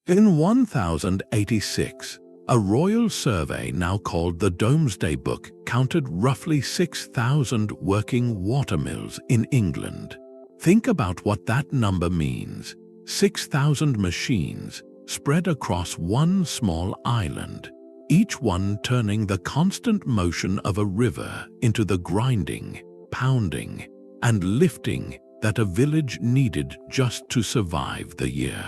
In 1086, a royal survey, now called the Domesday Book, counted roughly 6,000 working watermills in England. Think about what that number means. 6,000 machines spread across one small island, each one turning the constant motion of a river into the grinding, pounding, and lifting that a village needed just to survive the year.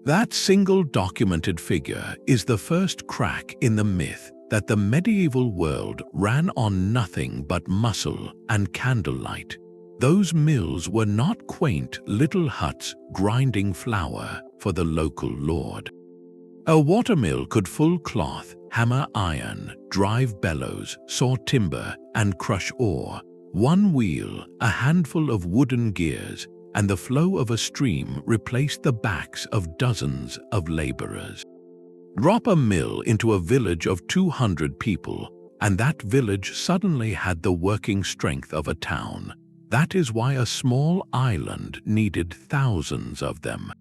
That single documented figure is the first crack in the myth that the medieval world ran on nothing but muscle and candlelight. Those mills were not quaint little huts grinding flour for the local lord. A watermill could full cloth, hammer iron, drive bellows, saw timber, and crush ore. One wheel, a handful of wooden gears, and the flow of a stream replaced the backs of dozens of laborers. Drop a mill into a village of 200 people, and that village suddenly had the working strength of a town. That is why a small island needed thousands of them.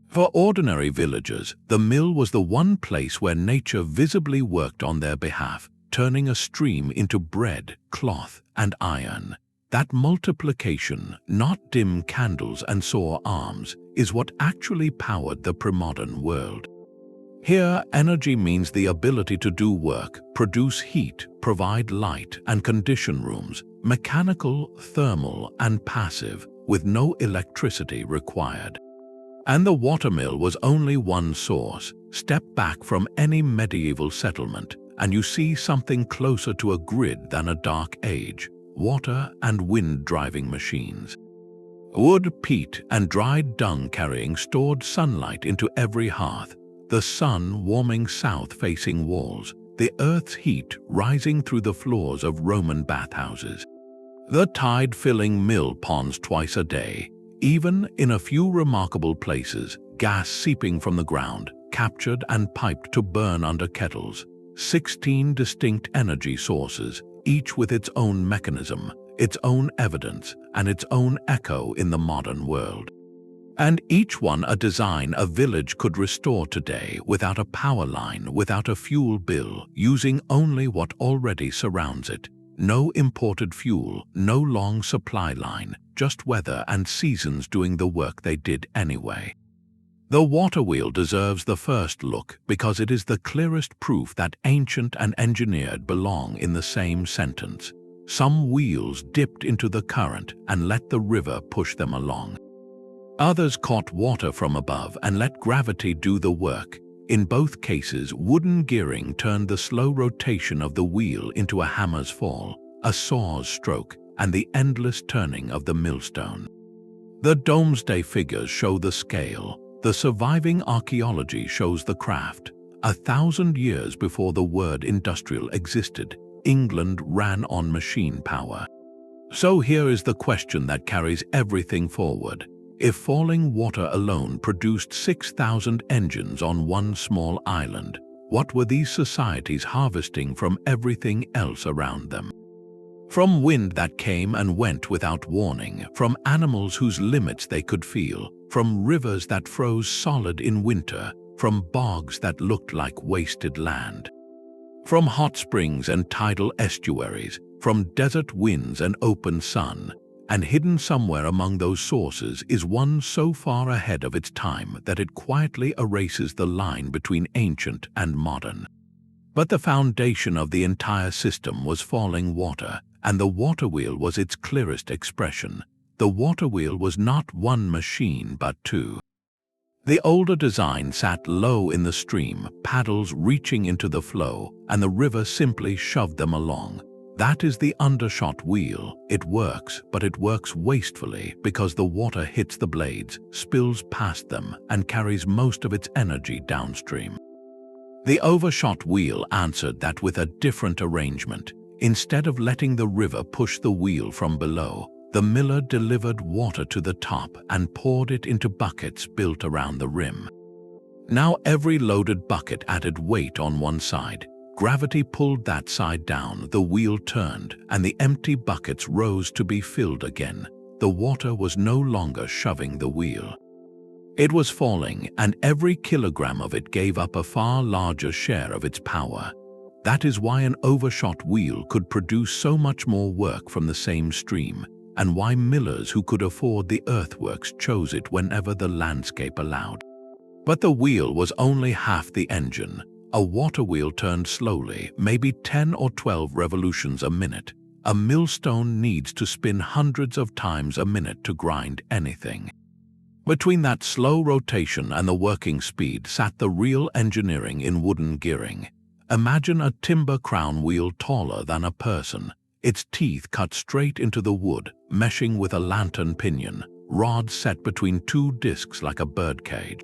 For ordinary villagers, the mill was the one place where nature visibly worked on their behalf, turning a stream into bread, cloth, and iron. That multiplication, not dim candles and sore arms, is what actually powered the pre-modern world. Here, energy means the ability to do work, produce heat, provide light, and condition rooms, mechanical, thermal, and passive, with no electricity required. And the watermill was only one source. Step back from any medieval settlement, and you see something closer to a grid than a dark age: water and wind-driving machines. Wood, peat, and dried dung carrying stored sunlight into every hearth, the sun warming south-facing walls, the earth's heat rising through the floors of Roman bathhouses. The tide filling mill ponds twice a day, even in a few remarkable places, gas seeping from the ground, captured and piped to burn under kettles. 16 distinct energy sources, each with its own mechanism, its own evidence, and its own echo in the modern world. And each one a design a village could restore today without a power line, without a fuel bill, using only what already surrounds it. No imported fuel, no long supply line, just weather and seasons doing the work they did anyway. The water wheel deserves the first look because it is the clearest proof that ancient and engineered belong in the same sentence. Some wheels dipped into the current and let the river push them along. Others caught water from above and let gravity do the work. In both cases, wooden gearing turned the slow rotation of the wheel into a hammer's fall, a saw's stroke, and the endless turning of the millstone. The Domesday figures show the scale. The surviving archaeology shows the craft. 1,000 years before the word industrial existed, England ran on machine power. So here is the question that carries everything forward. If falling water alone produced 6,000 engines on one small island, what were these societies harvesting from everything else around them? From wind that came and went without warning, from animals whose limits they could feel, from rivers that froze solid in winter, from bogs that looked like wasted land. From hot springs and tidal estuaries, from desert winds and open sun, and hidden somewhere among those sources is one so far ahead of its time that it quietly erases the line between ancient and modern. But the foundation of the entire system was falling water, and the water wheel was its clearest expression. The water wheel was not one machine but two. The older design sat low in the stream, paddles reaching into the flow, and the river simply shoved them along. That is the Undershot wheel. It works, but it works wastefully because the water hits the blades, spills past them, and carries most of its energy downstream. The Overshot wheel answered that with a different arrangement. Instead of letting the river push the wheel from below, the miller delivered water to the top and poured it into buckets built around the rim. Now every loaded bucket added weight on one side. Gravity pulled that side down, the wheel turned, and the empty buckets rose to be filled again. The water was no longer shoving the wheel. It was falling, and every kilogram of it gave up a far larger share of its power. That is why an overshot wheel could produce so much more work from the same stream, and why millers who could afford the earthworks chose it whenever the landscape allowed. But the wheel was only half the engine. A water wheel turned slowly, maybe 10 or 12 revolutions a minute. A millstone needs to spin hundreds of times a minute to grind anything. Between that slow rotation and the working speed sat the real engineering in wooden gearing. Imagine a timber crown wheel taller than a person, its teeth cut straight into the wood, meshing with a lantern pinion, rods set between two discs like a birdcage.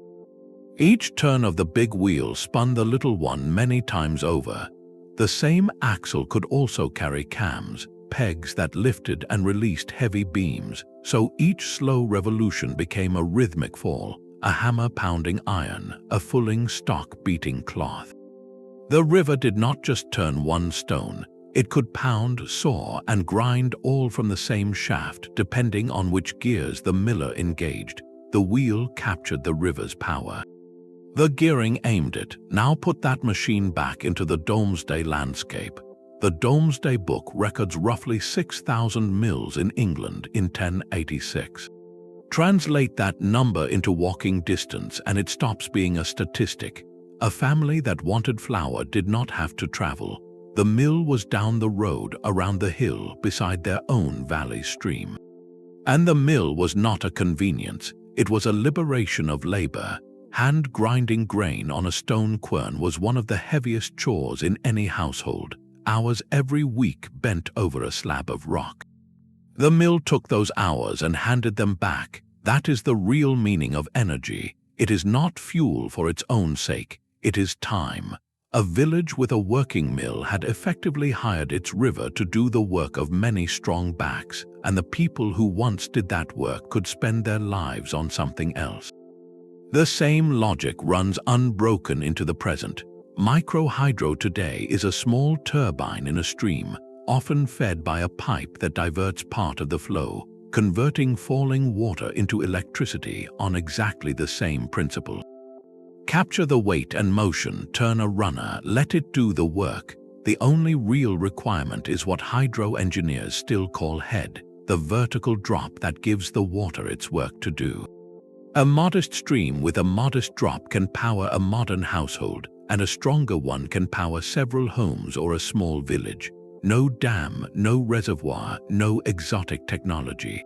Each turn of the big wheel spun the little one many times over. The same axle could also carry cams, pegs that lifted and released heavy beams, so each slow revolution became a rhythmic fall, a hammer pounding iron, a fulling stock beating cloth. The river did not just turn one stone, it could pound, saw, and grind all from the same shaft depending on which gears the miller engaged. The wheel captured the river's power. The gearing aimed it. Now put that machine back into the Domesday landscape. The Domesday Book records roughly 6,000 mills in England in 1086. Translate that number into walking distance and it stops being a statistic. A family that wanted flour did not have to travel. The mill was down the road around the hill beside their own valley stream. And the mill was not a convenience, it was a liberation of labor. Hand grinding grain on a stone quern was one of the heaviest chores in any household, hours every week bent over a slab of rock. The mill took those hours and handed them back. That is the real meaning of energy. It is not fuel for its own sake, it is time. A village with a working mill had effectively hired its river to do the work of many strong backs, and the people who once did that work could spend their lives on something else. The same logic runs unbroken into the present. Microhydro today is a small turbine in a stream, often fed by a pipe that diverts part of the flow, converting falling water into electricity on exactly the same principle. Capture the weight and motion, turn a runner, let it do the work. The only real requirement is what hydro engineers still call head, the vertical drop that gives the water its work to do. A modest stream with a modest drop can power a modern household, and a stronger one can power several homes or a small village. No dam, no reservoir, no exotic technology.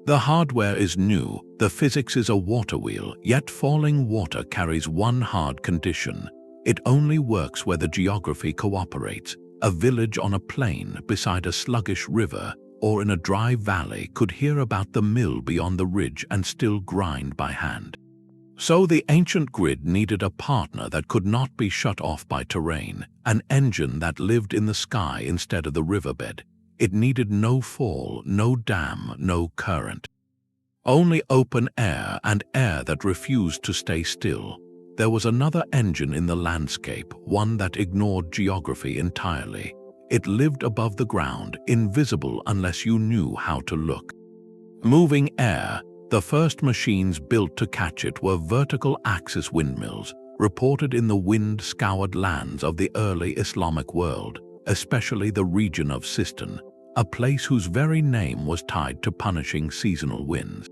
The hardware is new, the physics is a water wheel, yet falling water carries one hard condition. It only works where the geography cooperates. A village on a plain beside a sluggish river or in a dry valley could hear about the mill beyond the ridge and still grind by hand. So the ancient grid needed a partner that could not be shut off by terrain, an engine that lived in the sky instead of the riverbed. It needed no fall, no dam, no current. Only open air and air that refused to stay still. There was another engine in the landscape, one that ignored geography entirely. It lived above the ground, invisible unless you knew how to look. Moving air. The first machines built to catch it were vertical axis windmills, reported in the wind-scoured lands of the early Islamic world, especially the region of Sichuan, a place whose very name was tied to punishing seasonal winds.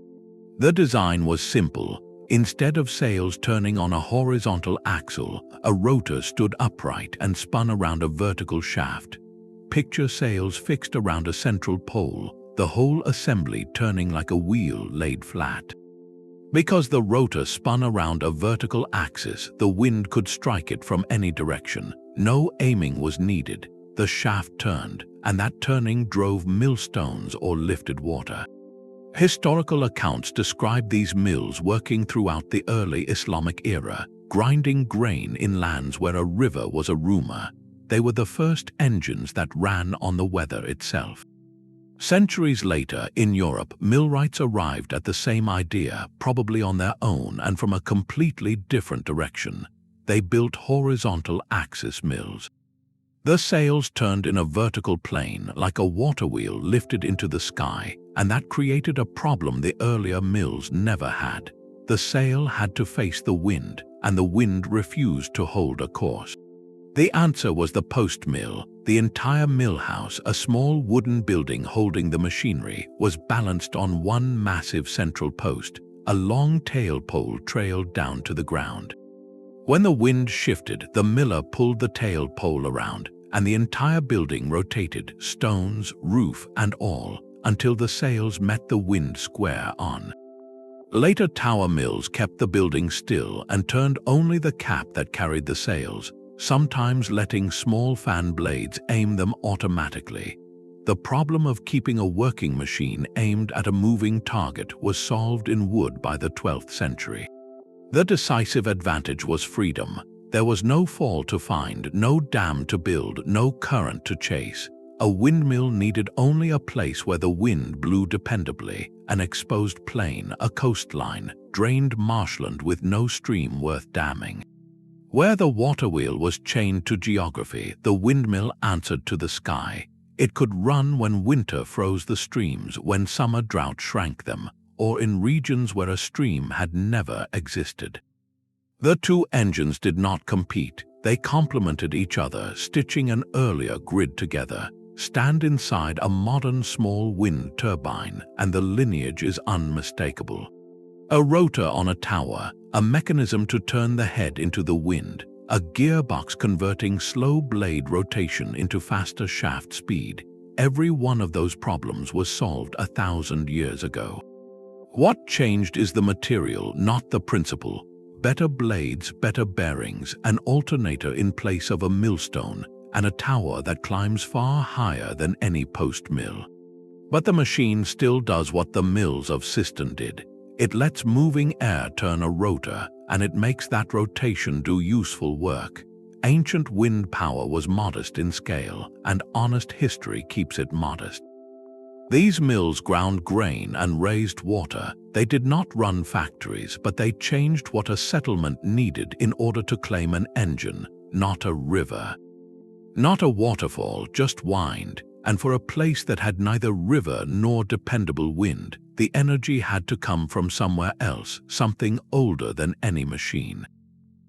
The design was simple. Instead of sails turning on a horizontal axle, a rotor stood upright and spun around a vertical shaft. Picture sails fixed around a central pole, the whole assembly turning like a wheel laid flat. Because the rotor spun around a vertical axis, the wind could strike it from any direction. No aiming was needed. The shaft turned, and that turning drove millstones or lifted water. Historical accounts describe these mills working throughout the early Islamic era, grinding grain in lands where a river was a rumor. They were the first engines that ran on the weather itself. Centuries later, in Europe, millwrights arrived at the same idea, probably on their own and from a completely different direction. They built horizontal axis mills. The sails turned in a vertical plane, like a water wheel lifted into the sky, and that created a problem the earlier mills never had. The sail had to face the wind, and the wind refused to hold a course. The answer was the post mill. The entire mill house, a small wooden building holding the machinery, was balanced on one massive central post. A long tail pole trailed down to the ground. When the wind shifted, the miller pulled the tail pole around, and the entire building rotated, stones, roof, and all, until the sails met the wind square on. Later tower mills kept the building still and turned only the cap that carried the sails, sometimes letting small fan blades aim them automatically. The problem of keeping a working machine aimed at a moving target was solved in wood by the 12th century. The decisive advantage was freedom. There was no fall to find, no dam to build, no current to chase. A windmill needed only a place where the wind blew dependably, an exposed plain, a coastline, drained marshland with no stream worth damming. Where the water wheel was chained to geography, the windmill answered to the sky. It could run when winter froze the streams, when summer drought shrank them, or in regions where a stream had never existed. The two engines did not compete. They complemented each other, stitching an earlier grid together. Stand inside a modern small wind turbine, and the lineage is unmistakable. A rotor on a tower, a mechanism to turn the head into the wind, a gearbox converting slow blade rotation into faster shaft speed. Every one of those problems was solved 1,000 years ago. What changed is the material, not the principle. Better blades, better bearings, an alternator in place of a millstone, and a tower that climbs far higher than any post mill. But the machine still does what the mills of Sichuan did. It lets moving air turn a rotor, and it makes that rotation do useful work. Ancient wind power was modest in scale, and honest history keeps it modest. These mills ground grain and raised water. They did not run factories, but they changed what a settlement needed in order to claim an engine, not a river. Not a waterfall, just wind, and for a place that had neither river nor dependable wind, the energy had to come from somewhere else, something older than any machine.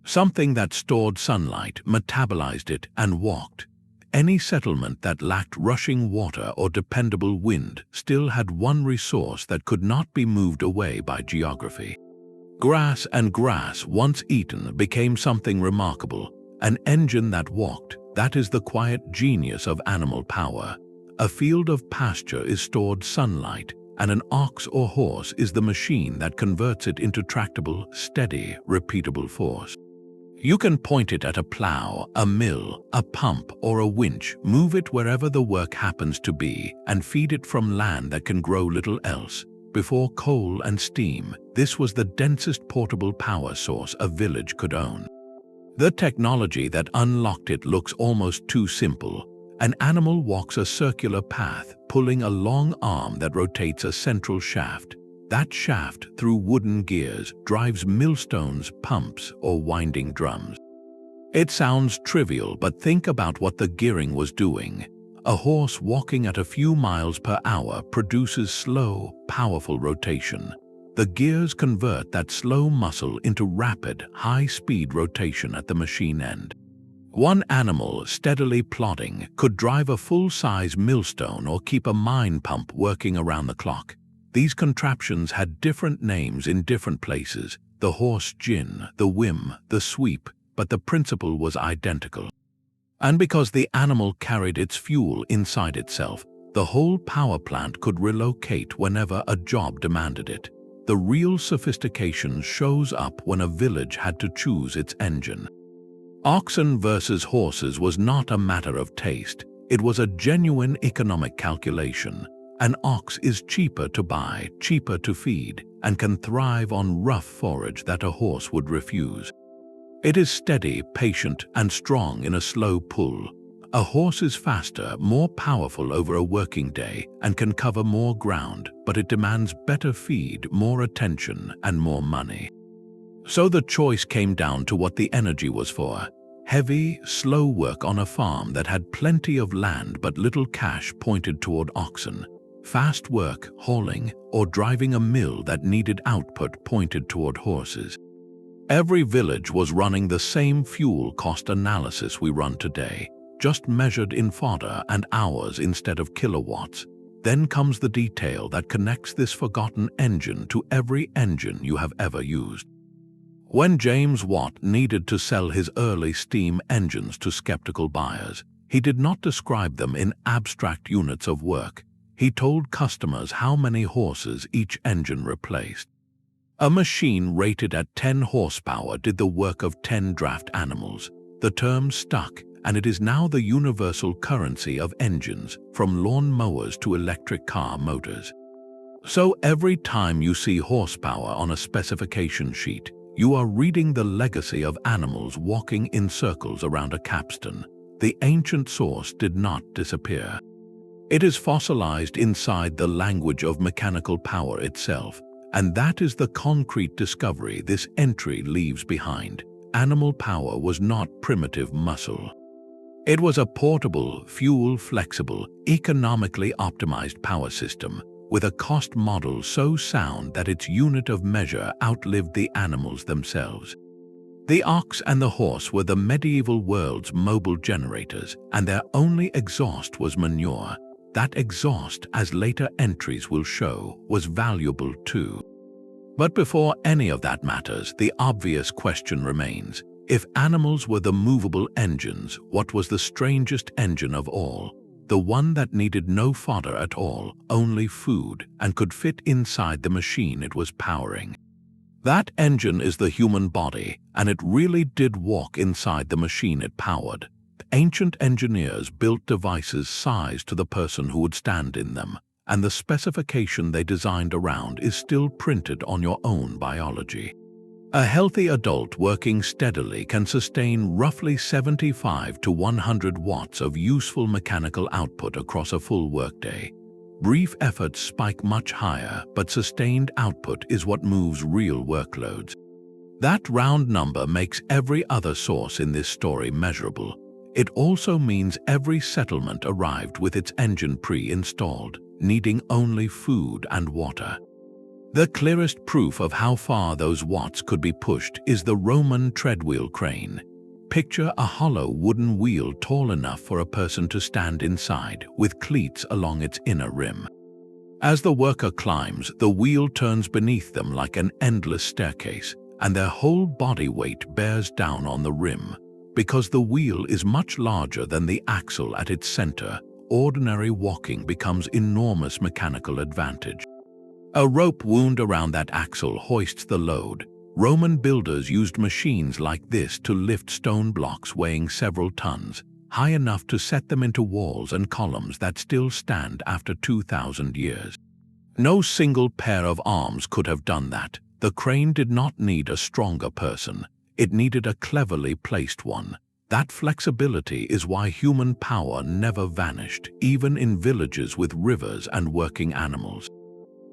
Something that stored sunlight, metabolized it, and walked. Any settlement that lacked rushing water or dependable wind still had one resource that could not be moved away by geography. Grass, and grass, once eaten, became something remarkable. An engine that walked, that is the quiet genius of animal power. A field of pasture is stored sunlight, and an ox or horse is the machine that converts it into tractable, steady, repeatable force. You can point it at a plow, a mill, a pump, or a winch, move it wherever the work happens to be, and feed it from land that can grow little else. Before coal and steam, this was the densest portable power source a village could own. The technology that unlocked it looks almost too simple. An animal walks a circular path, pulling a long arm that rotates a central shaft. That shaft, through wooden gears, drives millstones, pumps, or winding drums. It sounds trivial, but think about what the gearing was doing. A horse walking at a few miles per hour produces slow, powerful rotation. The gears convert that slow muscle into rapid, high-speed rotation at the machine end. One animal, steadily plodding, could drive a full-size millstone or keep a mine pump working around the clock. These contraptions had different names in different places: the horse gin, the whim, the sweep, but the principle was identical. And because the animal carried its fuel inside itself, the whole power plant could relocate whenever a job demanded it. The real sophistication shows up when a village had to choose its engine. Oxen versus horses was not a matter of taste. It was a genuine economic calculation. An ox is cheaper to buy, cheaper to feed, and can thrive on rough forage that a horse would refuse. It is steady, patient, and strong in a slow pull. A horse is faster, more powerful over a working day, and can cover more ground, but it demands better feed, more attention, and more money. So the choice came down to what the energy was for. Heavy, slow work on a farm that had plenty of land but little cash pointed toward oxen. Fast work, hauling, or driving a mill that needed output pointed toward horses. Every village was running the same fuel cost analysis we run today, just measured in fodder and hours instead of kilowatts. Then comes the detail that connects this forgotten engine to every engine you have ever used. When James Watt needed to sell his early steam engines to skeptical buyers, he did not describe them in abstract units of work. He told customers how many horses each engine replaced. A machine rated at 10 horsepower did the work of 10 draft animals. The term stuck, and it is now the universal currency of engines, from lawn mowers to electric car motors. So every time you see horsepower on a specification sheet, you are reading the legacy of animals walking in circles around a capstan. The ancient source did not disappear. It is fossilized inside the language of mechanical power itself, and that is the concrete discovery this entry leaves behind. Animal power was not primitive muscle. It was a portable, fuel-flexible, economically optimized power system with a cost model so sound that its unit of measure outlived the animals themselves. The ox and the horse were the medieval world's mobile generators, and their only exhaust was manure. That exhaust, as later entries will show, was valuable too. But before any of that matters, the obvious question remains. If animals were the movable engines, what was the strangest engine of all? The one that needed no fodder at all, only food, and could fit inside the machine it was powering. That engine is the human body, and it really did walk inside the machine it powered. Ancient engineers built devices sized to the person who would stand in them, and the specification they designed around is still printed on your own biology. A healthy adult working steadily can sustain roughly 75 to 100 watts of useful mechanical output across a full workday. Brief efforts spike much higher, but sustained output is what moves real workloads. That round number makes every other source in this story measurable. It also means every settlement arrived with its engine pre-installed, needing only food and water. The clearest proof of how far those watts could be pushed is the Roman treadwheel crane. Picture a hollow wooden wheel tall enough for a person to stand inside, with cleats along its inner rim. As the worker climbs, the wheel turns beneath them like an endless staircase, and their whole body weight bears down on the rim. Because the wheel is much larger than the axle at its center, ordinary walking becomes enormous mechanical advantage. A rope wound around that axle hoists the load. Roman builders used machines like this to lift stone blocks weighing several tons, high enough to set them into walls and columns that still stand after 2,000 years. No single pair of arms could have done that. The crane did not need a stronger person. It needed a cleverly placed one. That flexibility is why human power never vanished, even in villages with rivers and working animals.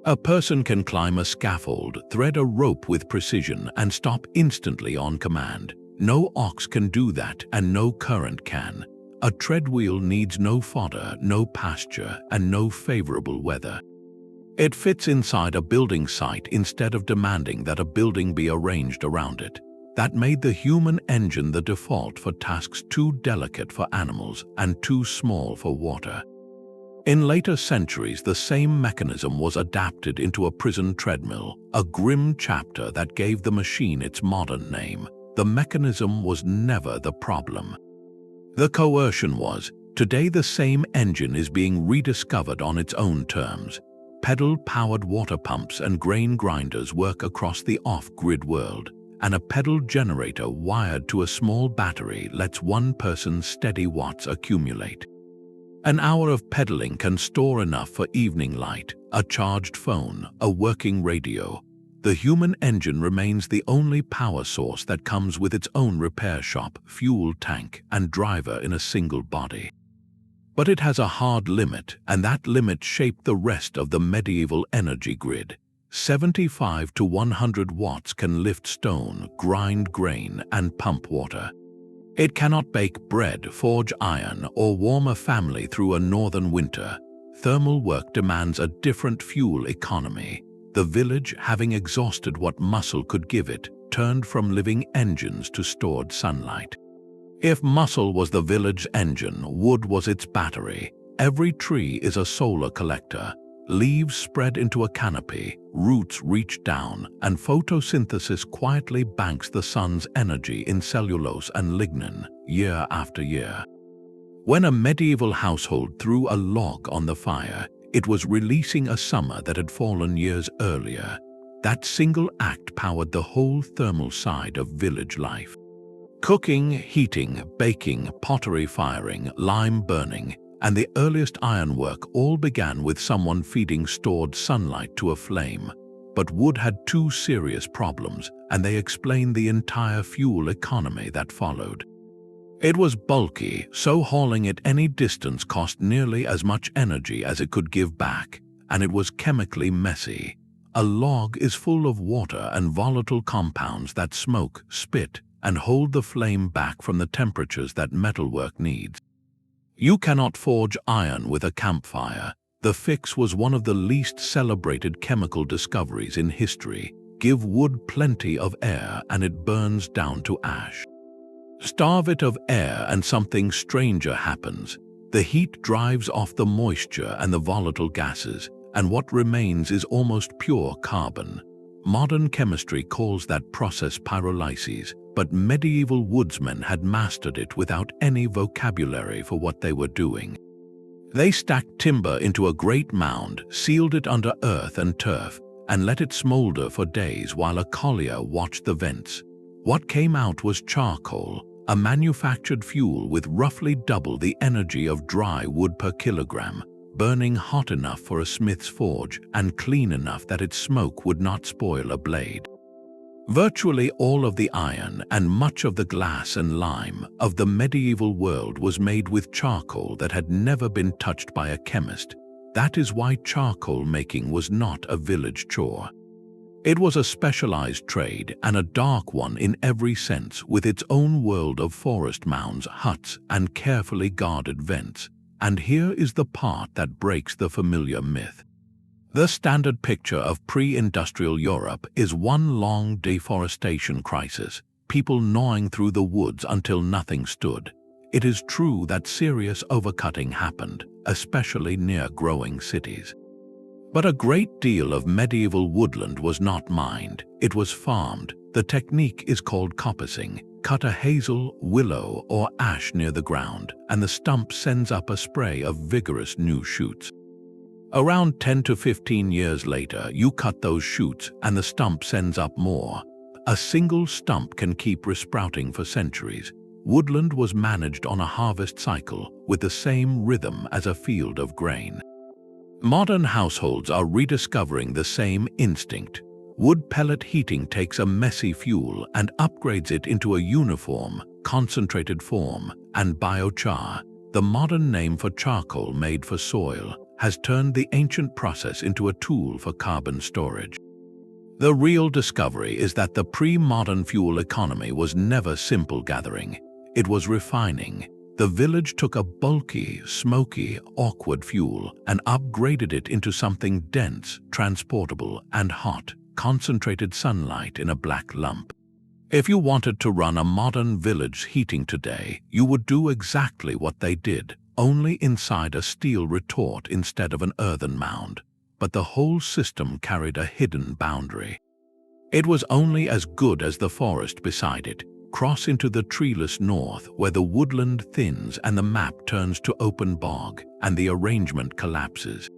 A person can climb a scaffold, thread a rope with precision, and stop instantly on command. No ox can do that, and no current can. A treadwheel needs no fodder, no pasture, and no favorable weather. It fits inside a building site instead of demanding that a building be arranged around it. That made the human engine the default for tasks too delicate for animals and too small for water. In later centuries, the same mechanism was adapted into a prison treadmill, a grim chapter that gave the machine its modern name. The mechanism was never the problem. The coercion was. Today the same engine is being rediscovered on its own terms. Pedal-powered water pumps and grain grinders work across the off-grid world, and a pedal generator wired to a small battery lets one person's steady watts accumulate. An hour of pedaling can store enough for evening light, a charged phone, a working radio. The human engine remains the only power source that comes with its own repair shop, fuel tank, and driver in a single body. But it has a hard limit, and that limit shaped the rest of the medieval energy grid. 75 to 100 watts can lift stone, grind grain, and pump water. It cannot bake bread, forge iron, or warm a family through a northern winter. thermal work demands a different fuel economy. The village, having exhausted what muscle could give it, turned from living engines to stored sunlight. If muscle was the village engine, wood was its battery. Every tree is a solar collector. Leaves spread into a canopy, roots reach down, and photosynthesis quietly banks the sun's energy in cellulose and lignin, year after year. When a medieval household threw a log on the fire, it was releasing a summer that had fallen years earlier. That single act powered the whole thermal side of village life. Cooking, heating, baking, pottery firing, lime burning, and the earliest ironwork all began with someone feeding stored sunlight to a flame. But wood had two serious problems, and they explain the entire fuel economy that followed. It was bulky, so hauling it any distance cost nearly as much energy as it could give back, and it was chemically messy. A log is full of water and volatile compounds that smoke, spit, and hold the flame back from the temperatures that metalwork needs. You cannot forge iron with a campfire. The fix was one of the least celebrated chemical discoveries in history. Give wood plenty of air and it burns down to ash. Starve it of air and something stranger happens. The heat drives off the moisture and the volatile gases, and what remains is almost pure carbon. Modern chemistry calls that process pyrolysis, but medieval woodsmen had mastered it without any vocabulary for what they were doing. They stacked timber into a great mound, sealed it under earth and turf, and let it smolder for days while a collier watched the vents. What came out was charcoal, a manufactured fuel with roughly double the energy of dry wood per kilogram, burning hot enough for a smith's forge and clean enough that its smoke would not spoil a blade. Virtually all of the iron and much of the glass and lime of the medieval world was made with charcoal that had never been touched by a chemist. That is why charcoal making was not a village chore. It was a specialized trade, and a dark one in every sense, with its own world of forest mounds, huts, and carefully guarded vents. And here is the part that breaks the familiar myth. The standard picture of pre-industrial Europe is one long deforestation crisis, people gnawing through the woods until nothing stood. It is true that serious overcutting happened, especially near growing cities. But a great deal of medieval woodland was not mined, it was farmed. The technique is called coppicing. Cut a hazel, willow, or ash near the ground, and the stump sends up a spray of vigorous new shoots. Around 10 to 15 years later, you cut those shoots and the stump sends up more. A single stump can keep resprouting for centuries. Woodland was managed on a harvest cycle with the same rhythm as a field of grain. Modern households are rediscovering the same instinct. Wood pellet heating takes a messy fuel and upgrades it into a uniform, concentrated form, and biochar, the modern name for charcoal made for soil, has turned the ancient process into a tool for carbon storage. The real discovery is that the pre-modern fuel economy was never simple gathering. It was refining. The village took a bulky, smoky, awkward fuel and upgraded it into something dense, transportable, and hot, concentrated sunlight in a black lump. If you wanted to run a modern village heating today, you would do exactly what they did, only inside a steel retort instead of an earthen mound. But the whole system carried a hidden boundary. It was only as good as the forest beside it. Cross into the treeless north, where the woodland thins and the map turns to open bog, and the arrangement collapses.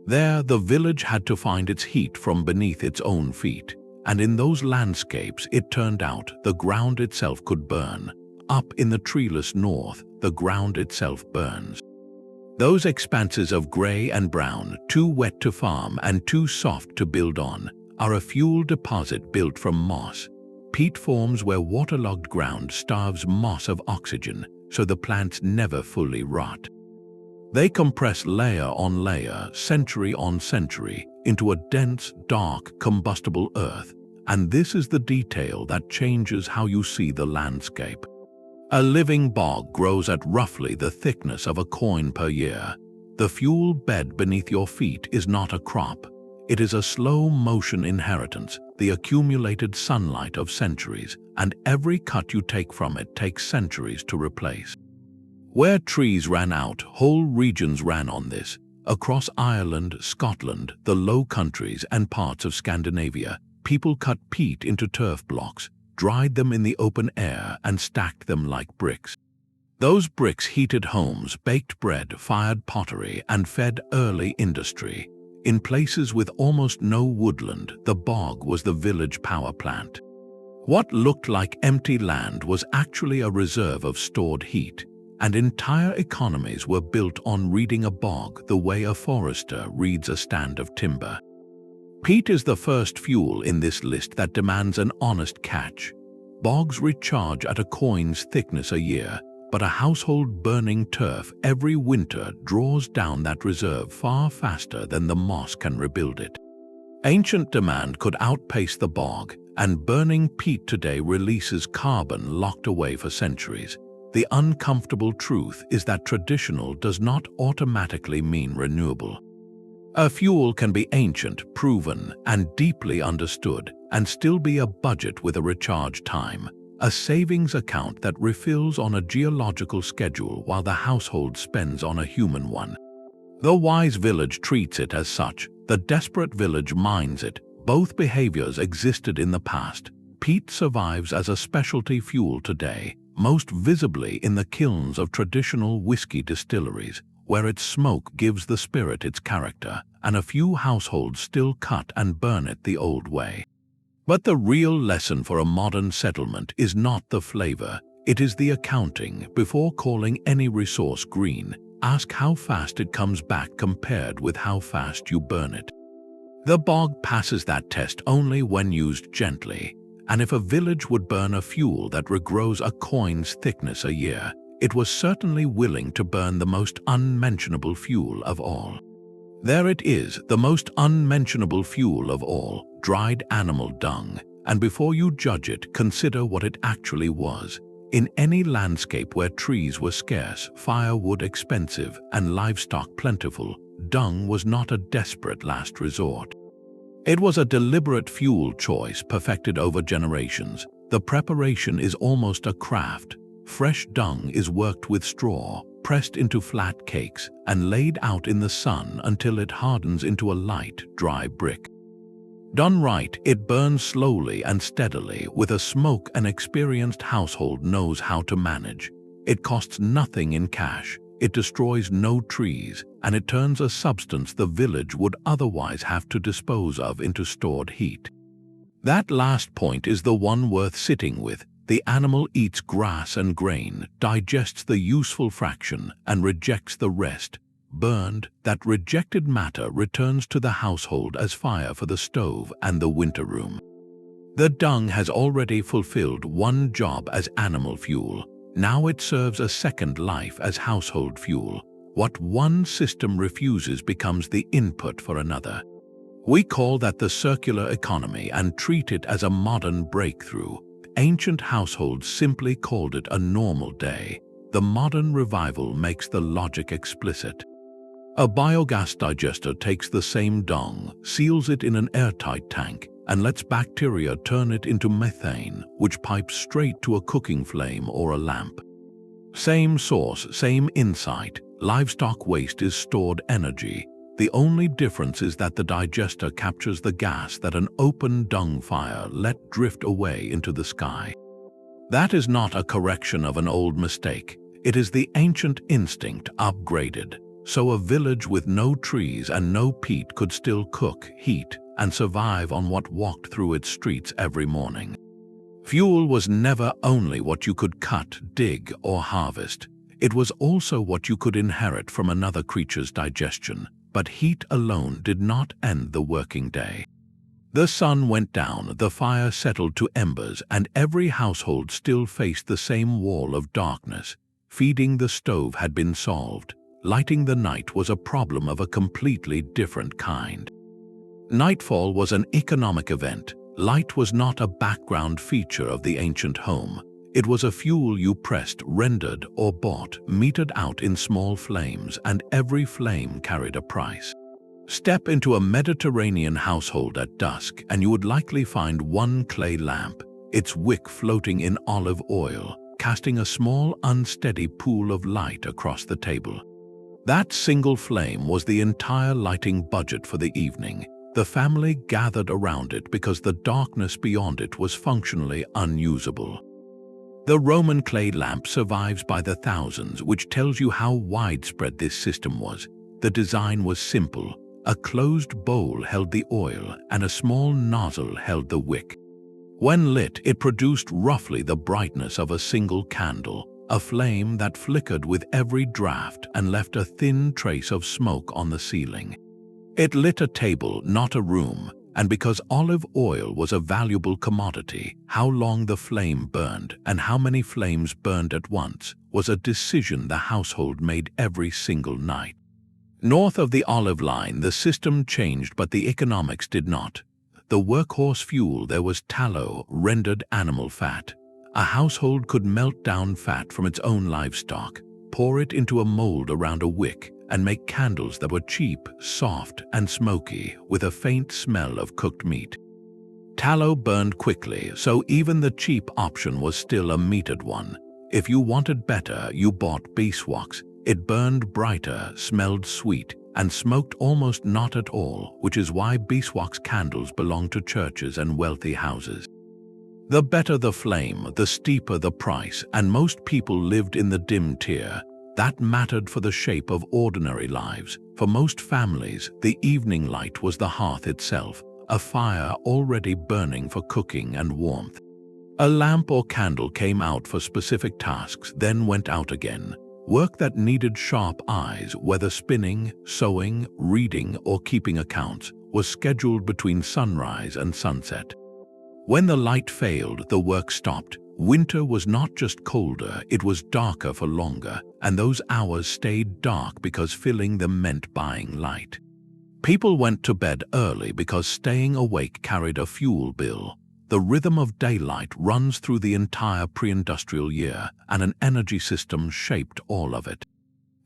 There, the village had to find its heat from beneath its own feet, and in those landscapes, it turned out the ground itself could burn. Up in the treeless north, the ground itself burns. Those expanses of gray and brown, too wet to farm and too soft to build on, are a fuel deposit built from moss. Peat forms where waterlogged ground starves moss of oxygen, so the plants never fully rot. They compress layer on layer, century on century, into a dense, dark, combustible earth, and this is the detail that changes how you see the landscape. A living bog grows at roughly the thickness of a coin per year. The fuel bed beneath your feet is not a crop. It is a slow-motion inheritance, the accumulated sunlight of centuries, and every cut you take from it takes centuries to replace. Where trees ran out, whole regions ran on this. Across Ireland, Scotland, the Low Countries, and parts of Scandinavia, people cut peat into turf blocks, dried them in the open air, and stacked them like bricks. Those bricks heated homes, baked bread, fired pottery, and fed early industry. In places with almost no woodland, the bog was the village power plant. What looked like empty land was actually a reserve of stored heat, and entire economies were built on reading a bog the way a forester reads a stand of timber. Peat is the first fuel in this list that demands an honest catch. Bogs recharge at a coin's thickness a year, but a household burning turf every winter draws down that reserve far faster than the moss can rebuild it. Ancient demand could outpace the bog, and burning peat today releases carbon locked away for centuries. The uncomfortable truth is that traditional does not automatically mean renewable. A fuel can be ancient, proven, and deeply understood, and still be a budget with a recharge time, a savings account that refills on a geological schedule while the household spends on a human one. The wise village treats it as such, the desperate village mines it. Both behaviors existed in the past. Peat survives as a specialty fuel today, most visibly in the kilns of traditional whiskey distilleries, where its smoke gives the spirit its character, and a few households still cut and burn it the old way. But the real lesson for a modern settlement is not the flavor, it is the accounting. Before calling any resource green, ask how fast it comes back compared with how fast you burn it. The bog passes that test only when used gently, and if a village would burn a fuel that regrows a coin's thickness a year, it was certainly willing to burn the most unmentionable fuel of all. There it is, the most unmentionable fuel of all, dried animal dung, and before you judge it, consider what it actually was. In any landscape where trees were scarce, firewood expensive, and livestock plentiful, dung was not a desperate last resort. It was a deliberate fuel choice perfected over generations. The preparation is almost a craft. Fresh dung is worked with straw, pressed into flat cakes, and laid out in the sun until it hardens into a light, dry brick. Done right, it burns slowly and steadily with a smoke an experienced household knows how to manage. It costs nothing in cash. It destroys no trees, and it turns a substance the village would otherwise have to dispose of into stored heat. That last point is the one worth sitting with. The animal eats grass and grain, digests the useful fraction, and rejects the rest. Burned, that rejected matter returns to the household as fire for the stove and the winter room. The dung has already fulfilled one job as animal fuel. Now it serves a second life as household fuel. What one system refuses becomes the input for another. We call that the circular economy and treat it as a modern breakthrough. Ancient households simply called it a normal day. The modern revival makes the logic explicit. A biogas digester takes the same dung, seals it in an airtight tank, and lets bacteria turn it into methane, which pipes straight to a cooking flame or a lamp. Same source, same insight. Livestock waste is stored energy. The only difference is that the digester captures the gas that an open dung fire let drift away into the sky. That is not a correction of an old mistake. It is the ancient instinct upgraded. So a village with no trees and no peat could still cook, heat, and survive on what walked through its streets every morning. Fuel was never only what you could cut, dig, or harvest. It was also what you could inherit from another creature's digestion. But heat alone did not end the working day. The sun went down, the fire settled to embers, and every household still faced the same wall of darkness. Feeding the stove had been solved. Lighting the night was a problem of a completely different kind. Nightfall was an economic event. Light was not a background feature of the ancient home. It was a fuel you pressed, rendered, or bought, metered out in small flames, and every flame carried a price. Step into a Mediterranean household at dusk, and you would likely find one clay lamp, its wick floating in olive oil, casting a small, unsteady pool of light across the table. That single flame was the entire lighting budget for the evening. The family gathered around it because the darkness beyond it was functionally unusable. The Roman clay lamp survives by the thousands, which tells you how widespread this system was. The design was simple. A closed bowl held the oil, and a small nozzle held the wick. When lit, it produced roughly the brightness of a single candle, a flame that flickered with every draft and left a thin trace of smoke on the ceiling. It lit a table, not a room, and because olive oil was a valuable commodity, how long the flame burned and how many flames burned at once was a decision the household made every single night. North of the olive line, the system changed, but the economics did not. The workhorse fuel there was tallow, rendered animal fat. A household could melt down fat from its own livestock, pour it into a mold around a wick, and make candles that were cheap, soft, and smoky, with a faint smell of cooked meat. Tallow burned quickly, so even the cheap option was still a metered one. If you wanted better, you bought beeswax. It burned brighter, smelled sweet, and smoked almost not at all, which is why beeswax candles belong to churches and wealthy houses. The better the flame, the steeper the price, and most people lived in the dim tier. That mattered for the shape of ordinary lives. For most families, the evening light was the hearth itself, a fire already burning for cooking and warmth. A lamp or candle came out for specific tasks, then went out again. Work that needed sharp eyes, whether spinning, sewing, reading, or keeping accounts, was scheduled between sunrise and sunset. When the light failed, the work stopped. Winter was not just colder, it was darker for longer, and those hours stayed dark because filling them meant buying light. People went to bed early because staying awake carried a fuel bill. The rhythm of daylight runs through the entire pre-industrial year, and an energy system shaped all of it.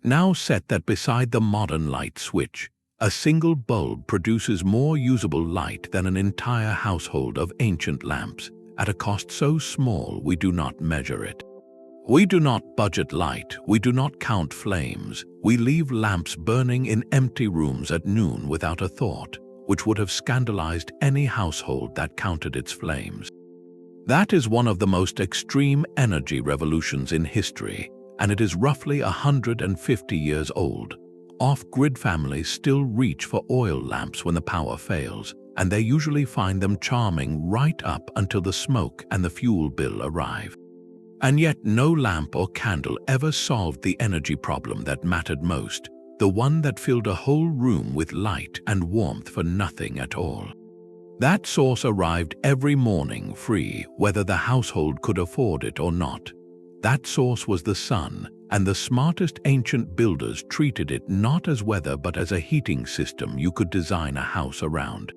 Now set that beside the modern light switch, a single bulb produces more usable light than an entire household of ancient lamps, at a cost so small we do not measure it. We do not budget light, we do not count flames, we leave lamps burning in empty rooms at noon without a thought, which would have scandalized any household that counted its flames. That is one of the most extreme energy revolutions in history, and it is roughly 150 years old. Off-grid families still reach for oil lamps when the power fails, and they usually find them charming right up until the smoke and the fuel bill arrive. And yet no lamp or candle ever solved the energy problem that mattered most, the one that filled a whole room with light and warmth for nothing at all. That source arrived every morning free, whether the household could afford it or not. That source was the sun, and the smartest ancient builders treated it not as weather but as a heating system you could design a house around.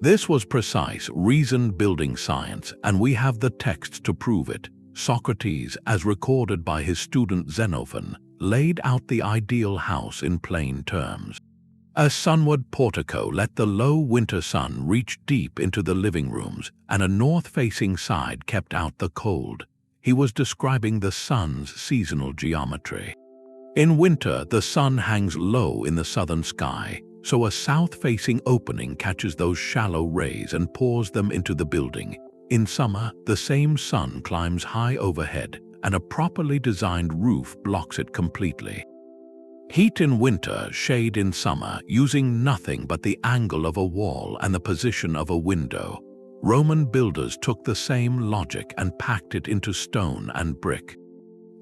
This was precise, reasoned building science, and we have the texts to prove it. Socrates, as recorded by his student Xenophon, laid out the ideal house in plain terms. A sunward portico let the low winter sun reach deep into the living rooms, and a north-facing side kept out the cold. He was describing the sun's seasonal geometry. In winter, the sun hangs low in the southern sky, so a south-facing opening catches those shallow rays and pours them into the building. In summer, the same sun climbs high overhead, and a properly designed roof blocks it completely. Heat in winter, shade in summer, using nothing but the angle of a wall and the position of a window. Roman builders took the same logic and packed it into stone and brick.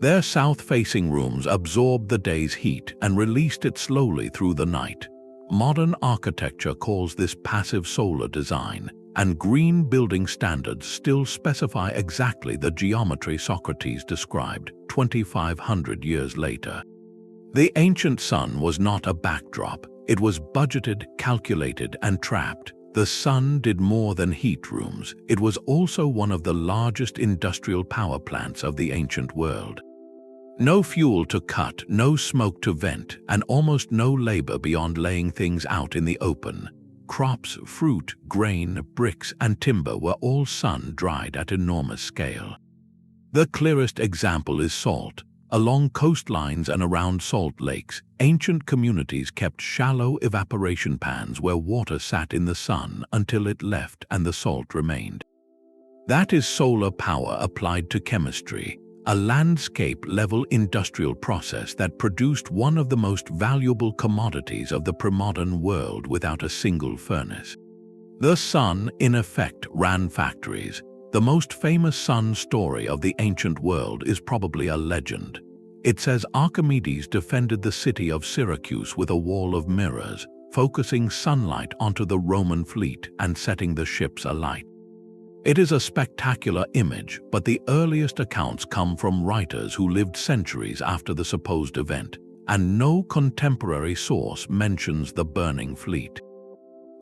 Their south-facing rooms absorbed the day's heat and released it slowly through the night. Modern architecture calls this passive solar design, and green building standards still specify exactly the geometry Socrates described 2,500 years later. The ancient sun was not a backdrop. It was budgeted, calculated, and trapped. The sun did more than heat rooms. It was also one of the largest industrial power plants of the ancient world. No fuel to cut, no smoke to vent, and almost no labor beyond laying things out in the open. Crops, fruit, grain, bricks, and timber were all sun-dried at enormous scale. The clearest example is salt. Along coastlines and around salt lakes, ancient communities kept shallow evaporation pans where water sat in the sun until it left and the salt remained. That is solar power applied to chemistry, a landscape-level industrial process that produced one of the most valuable commodities of the pre-modern world without a single furnace. The sun, in effect, ran factories. The most famous sun story of the ancient world is probably a legend. It says Archimedes defended the city of Syracuse with a wall of mirrors, focusing sunlight onto the Roman fleet and setting the ships alight. It is a spectacular image, but the earliest accounts come from writers who lived centuries after the supposed event, and no contemporary source mentions the burning fleet.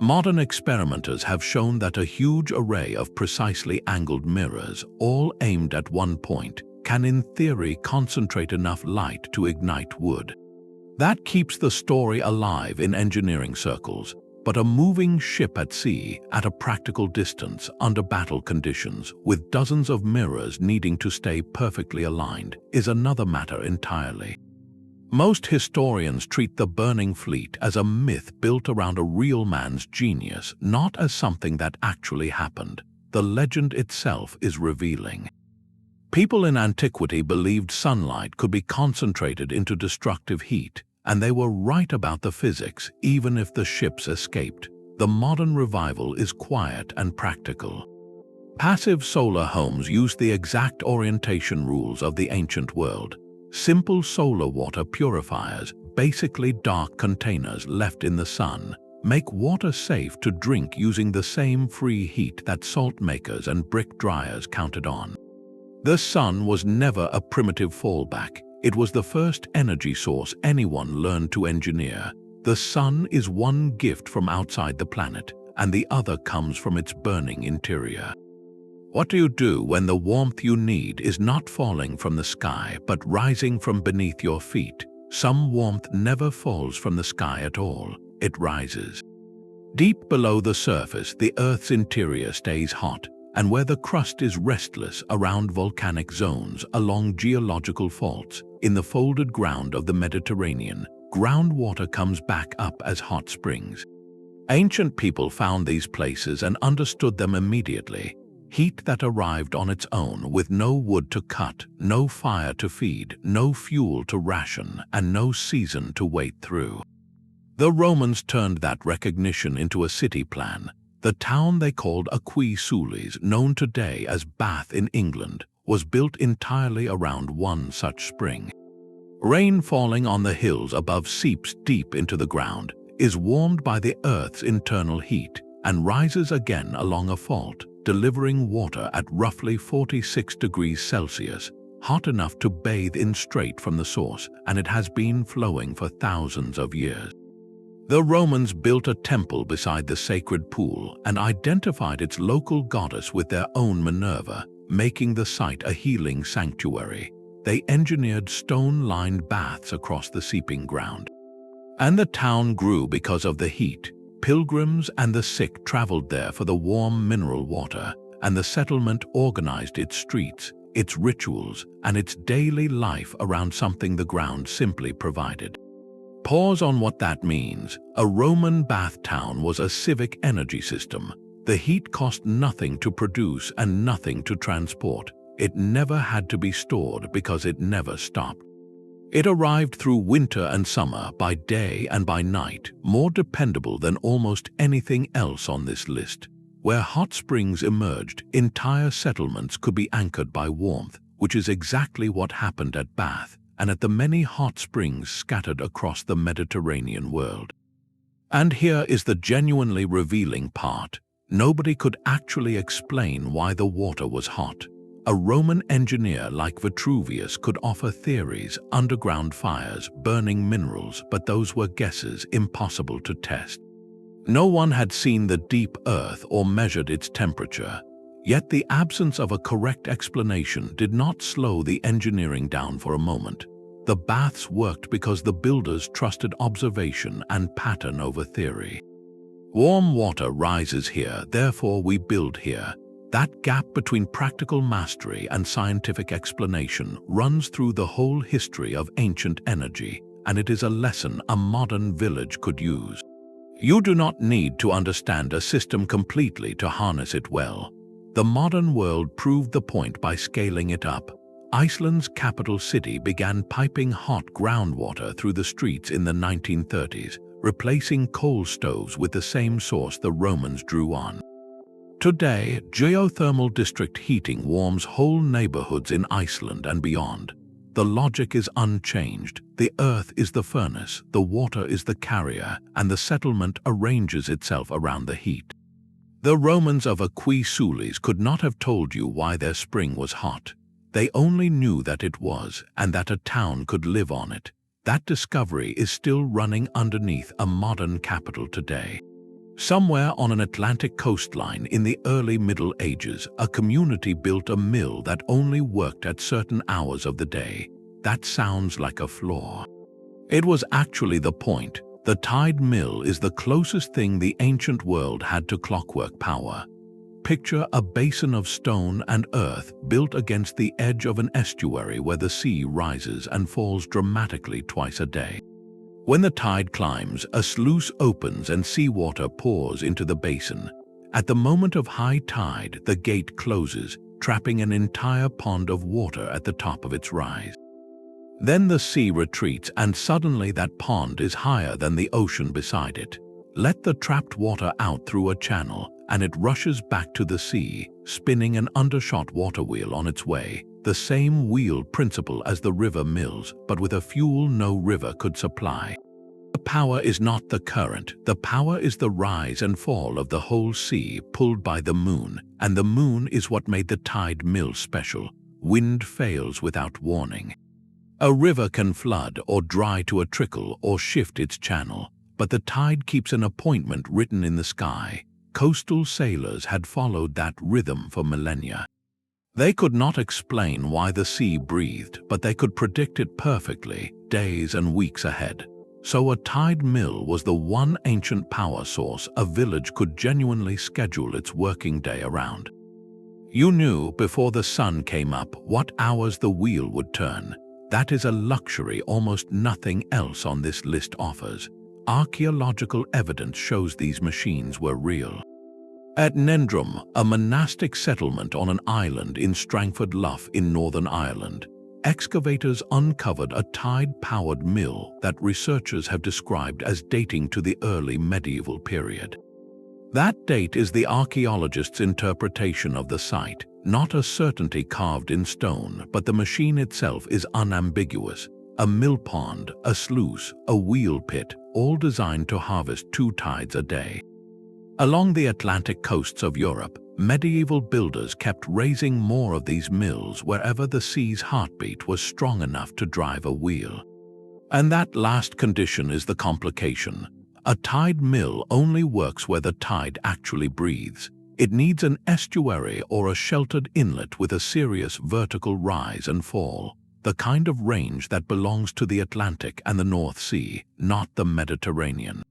Modern experimenters have shown that a huge array of precisely angled mirrors, all aimed at one point, can in theory concentrate enough light to ignite wood. That keeps the story alive in engineering circles, but a moving ship at sea, at a practical distance, under battle conditions, with dozens of mirrors needing to stay perfectly aligned, is another matter entirely. Most historians treat the burning fleet as a myth built around a real man's genius, not as something that actually happened. The legend itself is revealing. People in antiquity believed sunlight could be concentrated into destructive heat, and they were right about the physics, even if the ships escaped. The modern revival is quiet and practical. Passive solar homes use the exact orientation rules of the ancient world. Simple solar water purifiers, basically dark containers left in the sun, make water safe to drink using the same free heat that salt makers and brick dryers counted on. The sun was never a primitive fallback. It was the first energy source anyone learned to engineer. The sun is one gift from outside the planet, and the other comes from its burning interior. What do you do when the warmth you need is not falling from the sky but rising from beneath your feet? Some warmth never falls from the sky at all. It rises. Deep below the surface, the Earth's interior stays hot, and where the crust is restless around volcanic zones, along geological faults, in the folded ground of the Mediterranean, groundwater comes back up as hot springs. Ancient people found these places and understood them immediately. Heat that arrived on its own, with no wood to cut, no fire to feed, no fuel to ration, and no season to wait through. The Romans turned that recognition into a city plan. The town they called Aquae, known today as Bath in England, was built entirely around one such spring. Rain falling on the hills above seeps deep into the ground, is warmed by the Earth's internal heat, and rises again along a fault, delivering water at roughly 46 degrees Celsius, hot enough to bathe in straight from the source, and it has been flowing for thousands of years. The Romans built a temple beside the sacred pool and identified its local goddess with their own Minerva, making the site a healing sanctuary. They engineered stone-lined baths across the seeping ground. And the town grew because of the heat. Pilgrims and the sick traveled there for the warm mineral water, and the settlement organized its streets, its rituals, and its daily life around something the ground simply provided. Pause on what that means. A Roman bath town was a civic energy system. The heat cost nothing to produce and nothing to transport. It never had to be stored because it never stopped. It arrived through winter and summer, by day and by night, more dependable than almost anything else on this list. Where hot springs emerged, entire settlements could be anchored by warmth, which is exactly what happened at Bath and at the many hot springs scattered across the Mediterranean world. And here is the genuinely revealing part. Nobody could actually explain why the water was hot. A Roman engineer like Vitruvius could offer theories, underground fires, burning minerals, but those were guesses, impossible to test. No one had seen the deep earth or measured its temperature. Yet the absence of a correct explanation did not slow the engineering down for a moment. The baths worked because the builders trusted observation and pattern over theory. Warm water rises here, therefore we build here. That gap between practical mastery and scientific explanation runs through the whole history of ancient energy, and it is a lesson a modern village could use. You do not need to understand a system completely to harness it well. The modern world proved the point by scaling it up. Iceland's capital city began piping hot groundwater through the streets in the 1930s, replacing coal stoves with the same source the Romans drew on. Today, geothermal district heating warms whole neighborhoods in Iceland and beyond. The logic is unchanged. The earth is the furnace, the water is the carrier, and the settlement arranges itself around the heat. The Romans of Aquisules could not have told you why their spring was hot. They only knew that it was, and that a town could live on it. That discovery is still running underneath a modern capital today. Somewhere on an Atlantic coastline in the early Middle Ages, a community built a mill that only worked at certain hours of the day. That sounds like a flaw. It was actually the point. The tide mill is the closest thing the ancient world had to clockwork power. Picture a basin of stone and earth built against the edge of an estuary where the sea rises and falls dramatically twice a day. When the tide climbs, a sluice opens and seawater pours into the basin. At the moment of high tide, the gate closes, trapping an entire pond of water at the top of its rise. Then the sea retreats, and suddenly that pond is higher than the ocean beside it. Let the trapped water out through a channel, and it rushes back to the sea, spinning an undershot water wheel on its way. The same wheel principle as the river mills, but with a fuel no river could supply. The power is not the current, the power is the rise and fall of the whole sea pulled by the moon, and the moon is what made the tide mill special. Wind fails without warning. A river can flood or dry to a trickle or shift its channel, but the tide keeps an appointment written in the sky. Coastal sailors had followed that rhythm for millennia. They could not explain why the sea breathed, but they could predict it perfectly, days and weeks ahead. So a tide mill was the one ancient power source a village could genuinely schedule its working day around. You knew before the sun came up what hours the wheel would turn. That is a luxury almost nothing else on this list offers. Archaeological evidence shows these machines were real. At Nendrum, a monastic settlement on an island in Strangford Lough in Northern Ireland, excavators uncovered a tide-powered mill that researchers have described as dating to the early medieval period. That date is the archaeologist's interpretation of the site, not a certainty carved in stone, but the machine itself is unambiguous. A mill pond, a sluice, a wheel pit, all designed to harvest 2 tides a day. Along the Atlantic coasts of Europe, medieval builders kept raising more of these mills wherever the sea's heartbeat was strong enough to drive a wheel. And that last condition is the complication. A tide mill only works where the tide actually breathes. It needs an estuary or a sheltered inlet with a serious vertical rise and fall, the kind of range that belongs to the Atlantic and the North Sea, not the Mediterranean.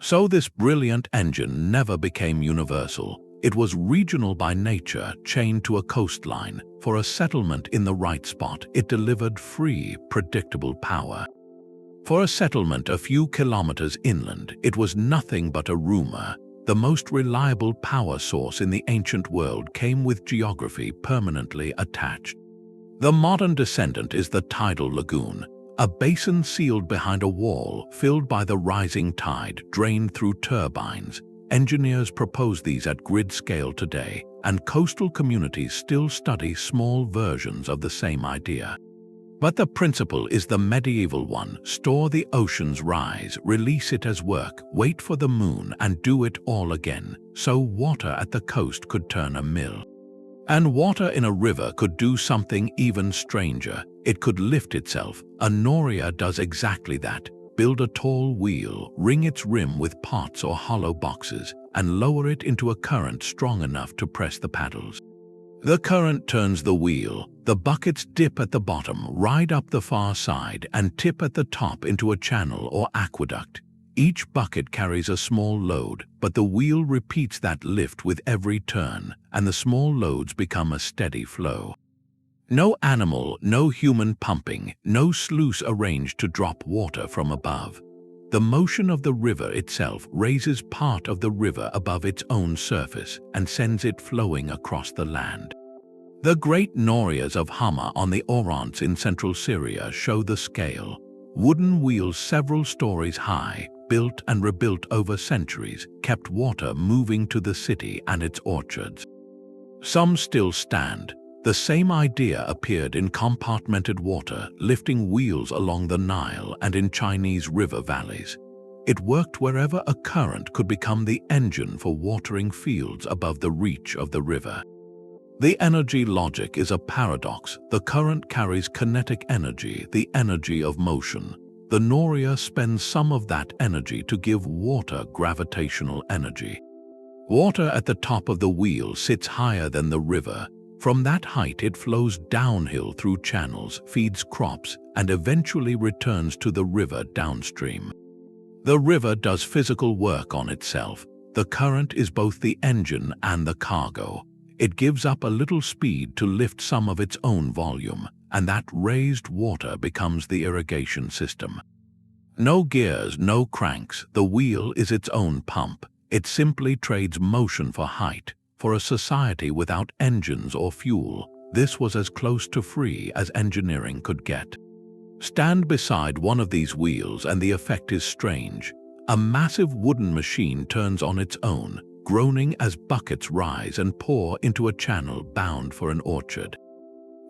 So this brilliant engine never became universal. It was regional by nature, chained to a coastline. For a settlement in the right spot, it delivered free, predictable power. For a settlement a few kilometers inland, it was nothing but a rumor. The most reliable power source in the ancient world came with geography permanently attached. The modern descendant is the tidal lagoon, a basin sealed behind a wall, filled by the rising tide, drained through turbines. Engineers propose these at grid scale today, and coastal communities still study small versions of the same idea. But the principle is the medieval one: store the ocean's rise, release it as work, wait for the moon, and do it all again. So water at the coast could turn a mill. And water in a river could do something even stranger. It could lift itself. A noria does exactly that. build a tall wheel, ring its rim with pots or hollow boxes, and lower it into a current strong enough to press the paddles. The current turns the wheel, the buckets dip at the bottom, ride up the far side, and tip at the top into a channel or aqueduct. Each bucket carries a small load, but the wheel repeats that lift with every turn, and the small loads become a steady flow. No animal, no human pumping, no sluice arranged to drop water from above. The motion of the river itself raises part of the river above its own surface and sends it flowing across the land. The great norias of Hama on the Orontes in central Syria show the scale. Wooden wheels several stories high, built and rebuilt over centuries, kept water moving to the city and its orchards. Some still stand. The same idea appeared in compartmented water, lifting wheels along the Nile and in Chinese river valleys. It worked wherever a current could become the engine for watering fields above the reach of the river. The energy logic is a paradox. The current carries kinetic energy, the energy of motion. The Noria spends some of that energy to give water gravitational energy. Water at the top of the wheel sits higher than the river. From that height it flows downhill through channels, feeds crops, and eventually returns to the river downstream. The river does physical work on itself. The current is both the engine and the cargo. It gives up a little speed to lift some of its own volume, and that raised water becomes the irrigation system. No gears, no cranks, the wheel is its own pump. It simply trades motion for height. For a society without engines or fuel, this was as close to free as engineering could get. Stand beside one of these wheels and the effect is strange. A massive wooden machine turns on its own, groaning as buckets rise and pour into a channel bound for an orchard.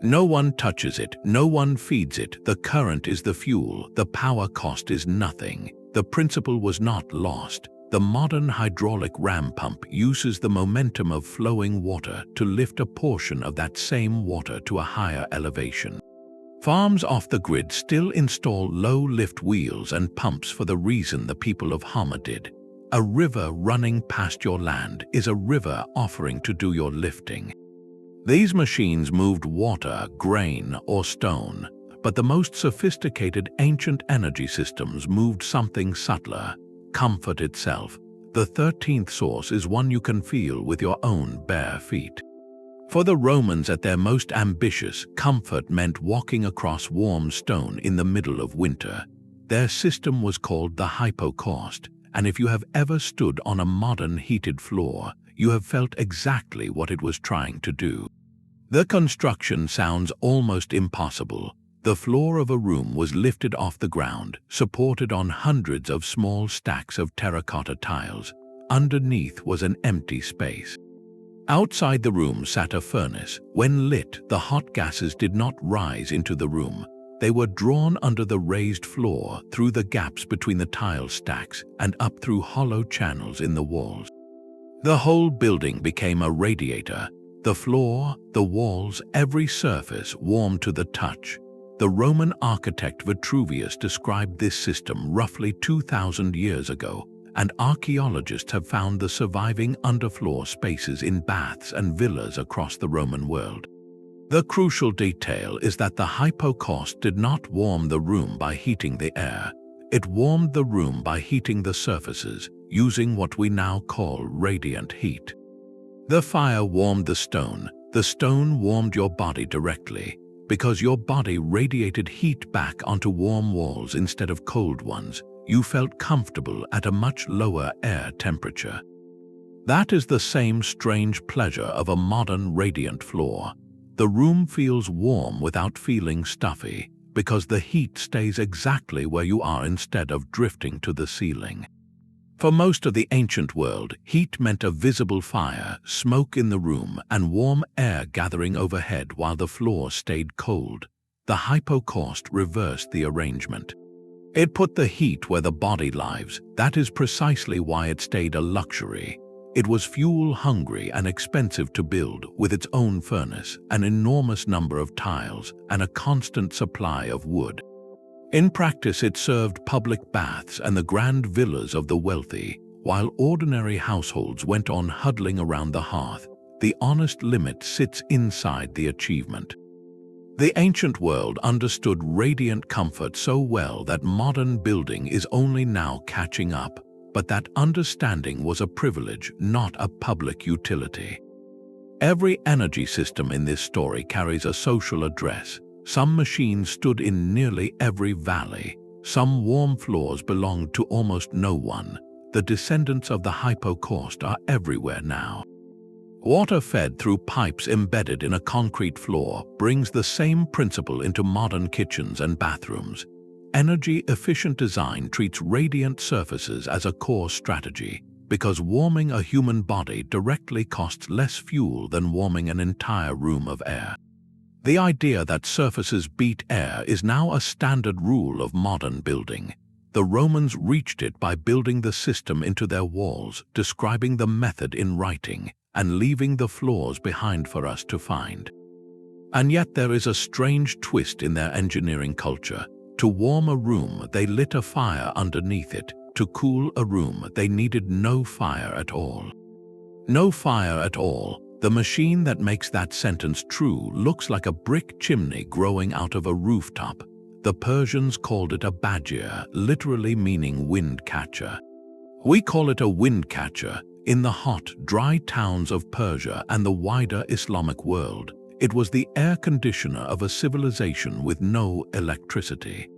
No one touches it, no one feeds it. The current is the fuel, the power cost is nothing. The principle was not lost. The modern hydraulic ram pump uses the momentum of flowing water to lift a portion of that same water to a higher elevation. Farms off the grid still install low-lift wheels and pumps for the reason the people of Hama did. A river running past your land is a river offering to do your lifting. These machines moved water, grain, or stone, but the most sophisticated ancient energy systems moved something subtler. Comfort itself. The 13th source is one you can feel with your own bare feet. For the Romans at their most ambitious, comfort meant walking across warm stone in the middle of winter. Their system was called the hypocaust, and if you have ever stood on a modern heated floor, you have felt exactly what it was trying to do. The construction sounds almost impossible. The floor of a room was lifted off the ground, supported on hundreds of small stacks of terracotta tiles. Underneath was an empty space. Outside the room sat a furnace. When lit, the hot gases did not rise into the room. They were drawn under the raised floor, through the gaps between the tile stacks, and up through hollow channels in the walls. The whole building became a radiator. The floor, the walls, every surface warm to the touch. The Roman architect Vitruvius described this system roughly 2,000 years ago, and archaeologists have found the surviving underfloor spaces in baths and villas across the Roman world. The crucial detail is that the hypocaust did not warm the room by heating the air. It warmed the room by heating the surfaces, using what we now call radiant heat. The fire warmed the stone warmed your body directly. Because your body radiated heat back onto warm walls instead of cold ones, you felt comfortable at a much lower air temperature. That is the same strange pleasure of a modern radiant floor. The room feels warm without feeling stuffy, because the heat stays exactly where you are instead of drifting to the ceiling. For most of the ancient world, heat meant a visible fire, smoke in the room, and warm air gathering overhead while the floor stayed cold. The hypocaust reversed the arrangement. It put the heat where the body lives. That is precisely why it stayed a luxury. It was fuel-hungry and expensive to build, with its own furnace, an enormous number of tiles, and a constant supply of wood. In practice, it served public baths and the grand villas of the wealthy, while ordinary households went on huddling around the hearth. The honest limit sits inside the achievement. The ancient world understood radiant comfort so well that modern building is only now catching up, but that understanding was a privilege, not a public utility. Every energy system in this story carries a social address. Some machines stood in nearly every valley. Some warm floors belonged to almost no one. The descendants of the Hypocaust are everywhere now. Water fed through pipes embedded in a concrete floor brings the same principle into modern kitchens and bathrooms. Energy-efficient design treats radiant surfaces as a core strategy, because warming a human body directly costs less fuel than warming an entire room of air. The idea that surfaces beat air is now a standard rule of modern building. The Romans reached it by building the system into their walls, describing the method in writing, and leaving the flaws behind for us to find. And yet there is a strange twist in their engineering culture. To warm a room, they lit a fire underneath it. To cool a room, they needed no fire at all. No fire at all. The machine that makes that sentence true looks like a brick chimney growing out of a rooftop. The Persians called it a badger, literally meaning wind catcher. We call it a wind catcher. In the hot, dry towns of Persia and the wider Islamic world, it was the air conditioner of a civilization with no electricity.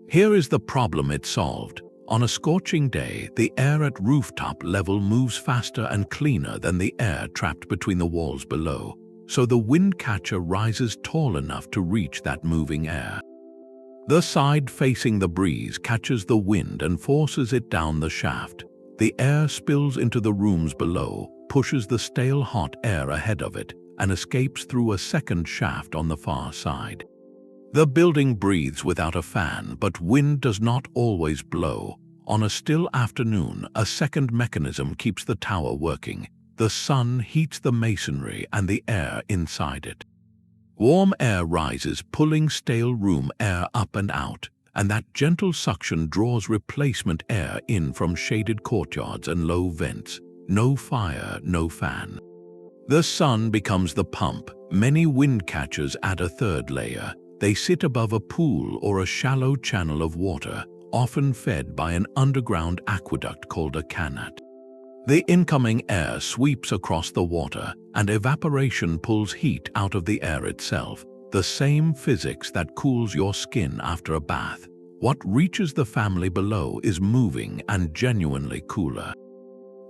Here is the problem it solved. On a scorching day, the air at rooftop level moves faster and cleaner than the air trapped between the walls below, so the wind catcher rises tall enough to reach that moving air. The side facing the breeze catches the wind and forces it down the shaft. The air spills into the rooms below, pushes the stale hot air ahead of it, and escapes through a second shaft on the far side. The building breathes without a fan, but wind does not always blow. On a still afternoon, a second mechanism keeps the tower working. The sun heats the masonry and the air inside it. Warm air rises, pulling stale room air up and out, and that gentle suction draws replacement air in from shaded courtyards and low vents. No fire, no fan. The sun becomes the pump. Many wind catchers add a third layer. They sit above a pool or a shallow channel of water, often fed by an underground aqueduct called a qanat. The incoming air sweeps across the water, and evaporation pulls heat out of the air itself, the same physics that cools your skin after a bath. What reaches the family below is moving and genuinely cooler.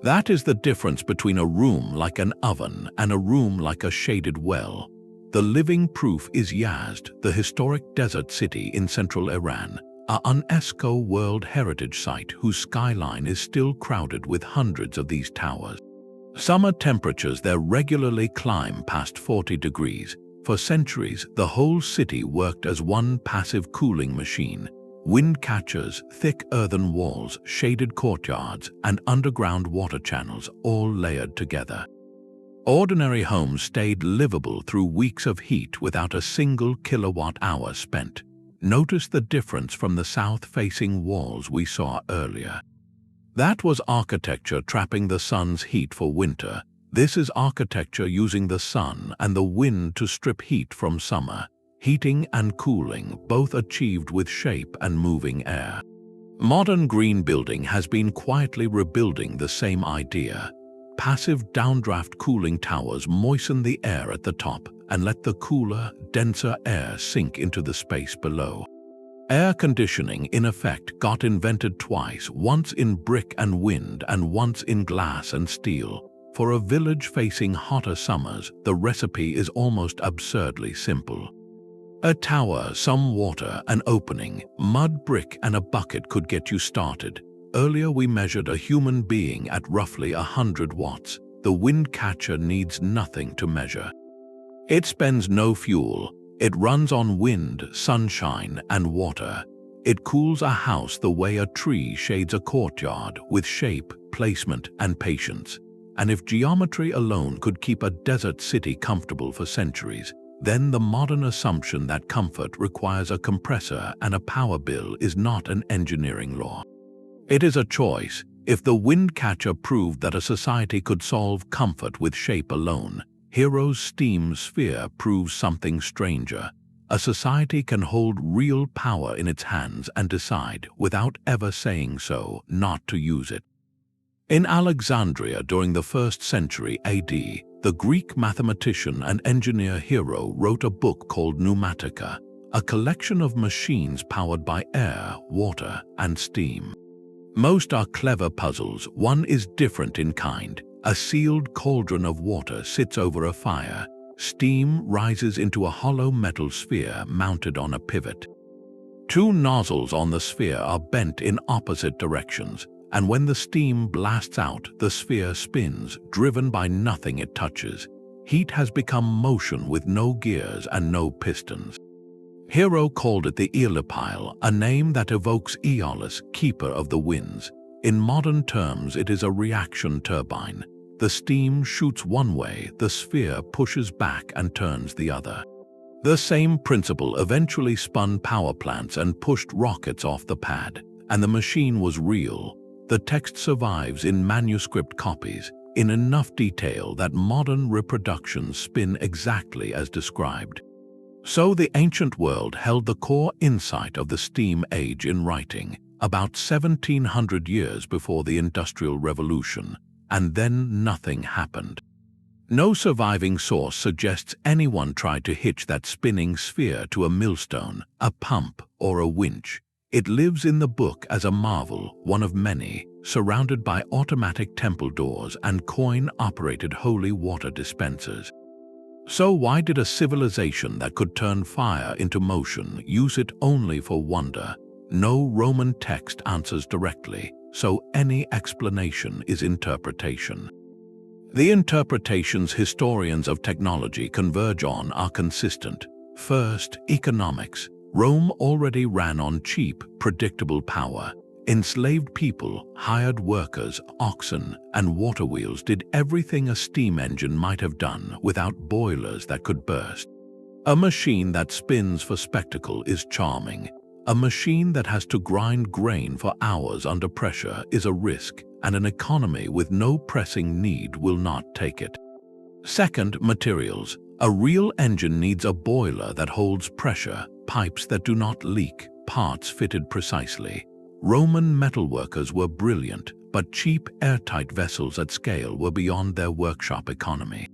That is the difference between a room like an oven and a room like a shaded well. The living proof is Yazd, the historic desert city in central Iran, a UNESCO World Heritage Site whose skyline is still crowded with hundreds of these towers. Summer temperatures there regularly climb past 40 degrees. For centuries, the whole city worked as one passive cooling machine. Wind catchers, thick earthen walls, shaded courtyards, and underground water channels all layered together. Ordinary homes stayed livable through weeks of heat without a single kilowatt-hour spent. Notice the difference from the south-facing walls we saw earlier. That was architecture trapping the sun's heat for winter. This is architecture using the sun and the wind to strip heat from summer. Heating and cooling, both achieved with shape and moving air. Modern green building has been quietly rebuilding the same idea. Passive downdraft cooling towers moisten the air at the top and let the cooler, denser air sink into the space below. Air conditioning, in effect, got invented twice, once in brick and wind and once in glass and steel. For a village facing hotter summers, the recipe is almost absurdly simple. A tower, some water, an opening, mud, brick, and a bucket could get you started. Earlier we measured a human being at roughly 100 watts. The wind catcher needs nothing to measure. It spends no fuel. It runs on wind, sunshine, and water. It cools a house the way a tree shades a courtyard, with shape, placement, and patience. And if geometry alone could keep a desert city comfortable for centuries, then the modern assumption that comfort requires a compressor and a power bill is not an engineering law. It is a choice. If the Windcatcher proved that a society could solve comfort with shape alone, Hero's steam sphere proves something stranger. A society can hold real power in its hands and decide, without ever saying so, not to use it. In Alexandria during the 1st century AD, the Greek mathematician and engineer Hero wrote a book called Pneumatica, a collection of machines powered by air, water, and steam. Most are clever puzzles. One is different in kind. A sealed cauldron of water sits over a fire. Steam rises into a hollow metal sphere mounted on a pivot. 2 nozzles on the sphere are bent in opposite directions, and when the steam blasts out, the sphere spins, driven by nothing it touches. Heat has become motion with no gears and no pistons. Hero called it the aeolipile, a name that evokes Aeolus, keeper of the winds. In modern terms, it is a reaction turbine. The steam shoots one way, the sphere pushes back and turns the other. The same principle eventually spun power plants and pushed rockets off the pad, and the machine was real. The text survives in manuscript copies, in enough detail that modern reproductions spin exactly as described. So the ancient world held the core insight of the steam age in writing, about 1700 years before the Industrial Revolution, and then nothing happened. No surviving source suggests anyone tried to hitch that spinning sphere to a millstone, a pump, or a winch. It lives in the book as a marvel, one of many, surrounded by automatic temple doors and coin-operated holy water dispensers. So why did a civilization that could turn fire into motion use it only for wonder? No Roman text answers directly, so any explanation is interpretation. The interpretations historians of technology converge on are consistent. First, economics. Rome already ran on cheap, predictable power. Enslaved people, hired workers, oxen, and waterwheels did everything a steam engine might have done without boilers that could burst. A machine that spins for spectacle is charming. A machine that has to grind grain for hours under pressure is a risk, and an economy with no pressing need will not take it. Second, materials. A real engine needs a boiler that holds pressure, pipes that do not leak, parts fitted precisely. Roman metalworkers were brilliant, but cheap, airtight vessels at scale were beyond their workshop economy.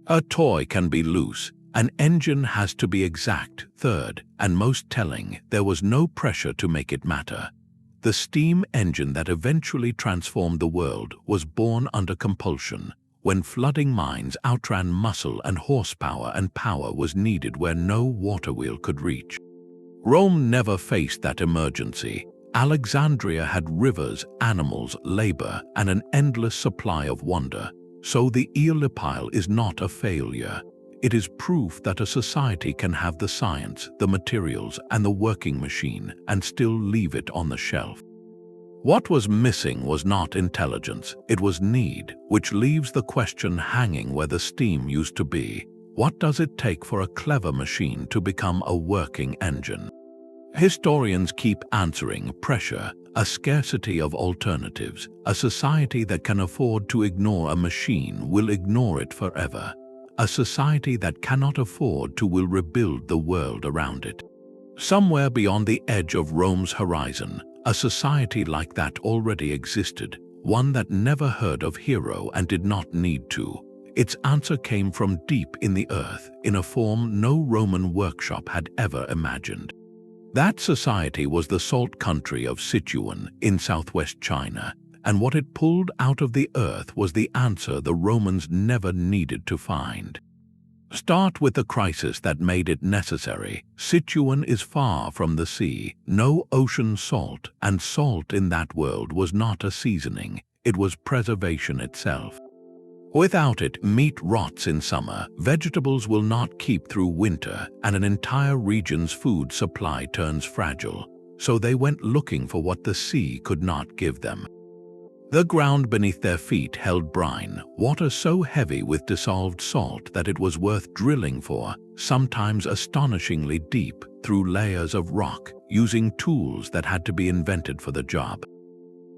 A toy can be loose. An engine has to be exact. Third, and most telling, there was no pressure to make it matter. The steam engine that eventually transformed the world was born under compulsion, when flooding mines outran muscle and horsepower, and power was needed where no waterwheel could reach. Rome never faced that emergency. Alexandria had rivers, animals, labor, and an endless supply of wonder. So the aeolipile is not a failure. It is proof that a society can have the science, the materials, and the working machine, and still leave it on the shelf. What was missing was not intelligence, it was need, which leaves the question hanging where the steam used to be. What does it take for a clever machine to become a working engine? Historians keep answering: pressure, a scarcity of alternatives. A society that can afford to ignore a machine will ignore it forever. A society that cannot afford to will rebuild the world around it. Somewhere beyond the edge of Rome's horizon, a society like that already existed, one that never heard of Hero and did not need to. Its answer came from deep in the earth, in a form no Roman workshop had ever imagined. That society was the salt country of Sichuan in southwest China, and what it pulled out of the earth was the answer the Romans never needed to find. Start with the crisis that made it necessary. Sichuan is far from the sea, no ocean salt, and salt in that world was not a seasoning, it was preservation itself. Without it, meat rots in summer, vegetables will not keep through winter, and an entire region's food supply turns fragile. So they went looking for what the sea could not give them. The ground beneath their feet held brine, water so heavy with dissolved salt that it was worth drilling for, sometimes astonishingly deep, through layers of rock, using tools that had to be invented for the job.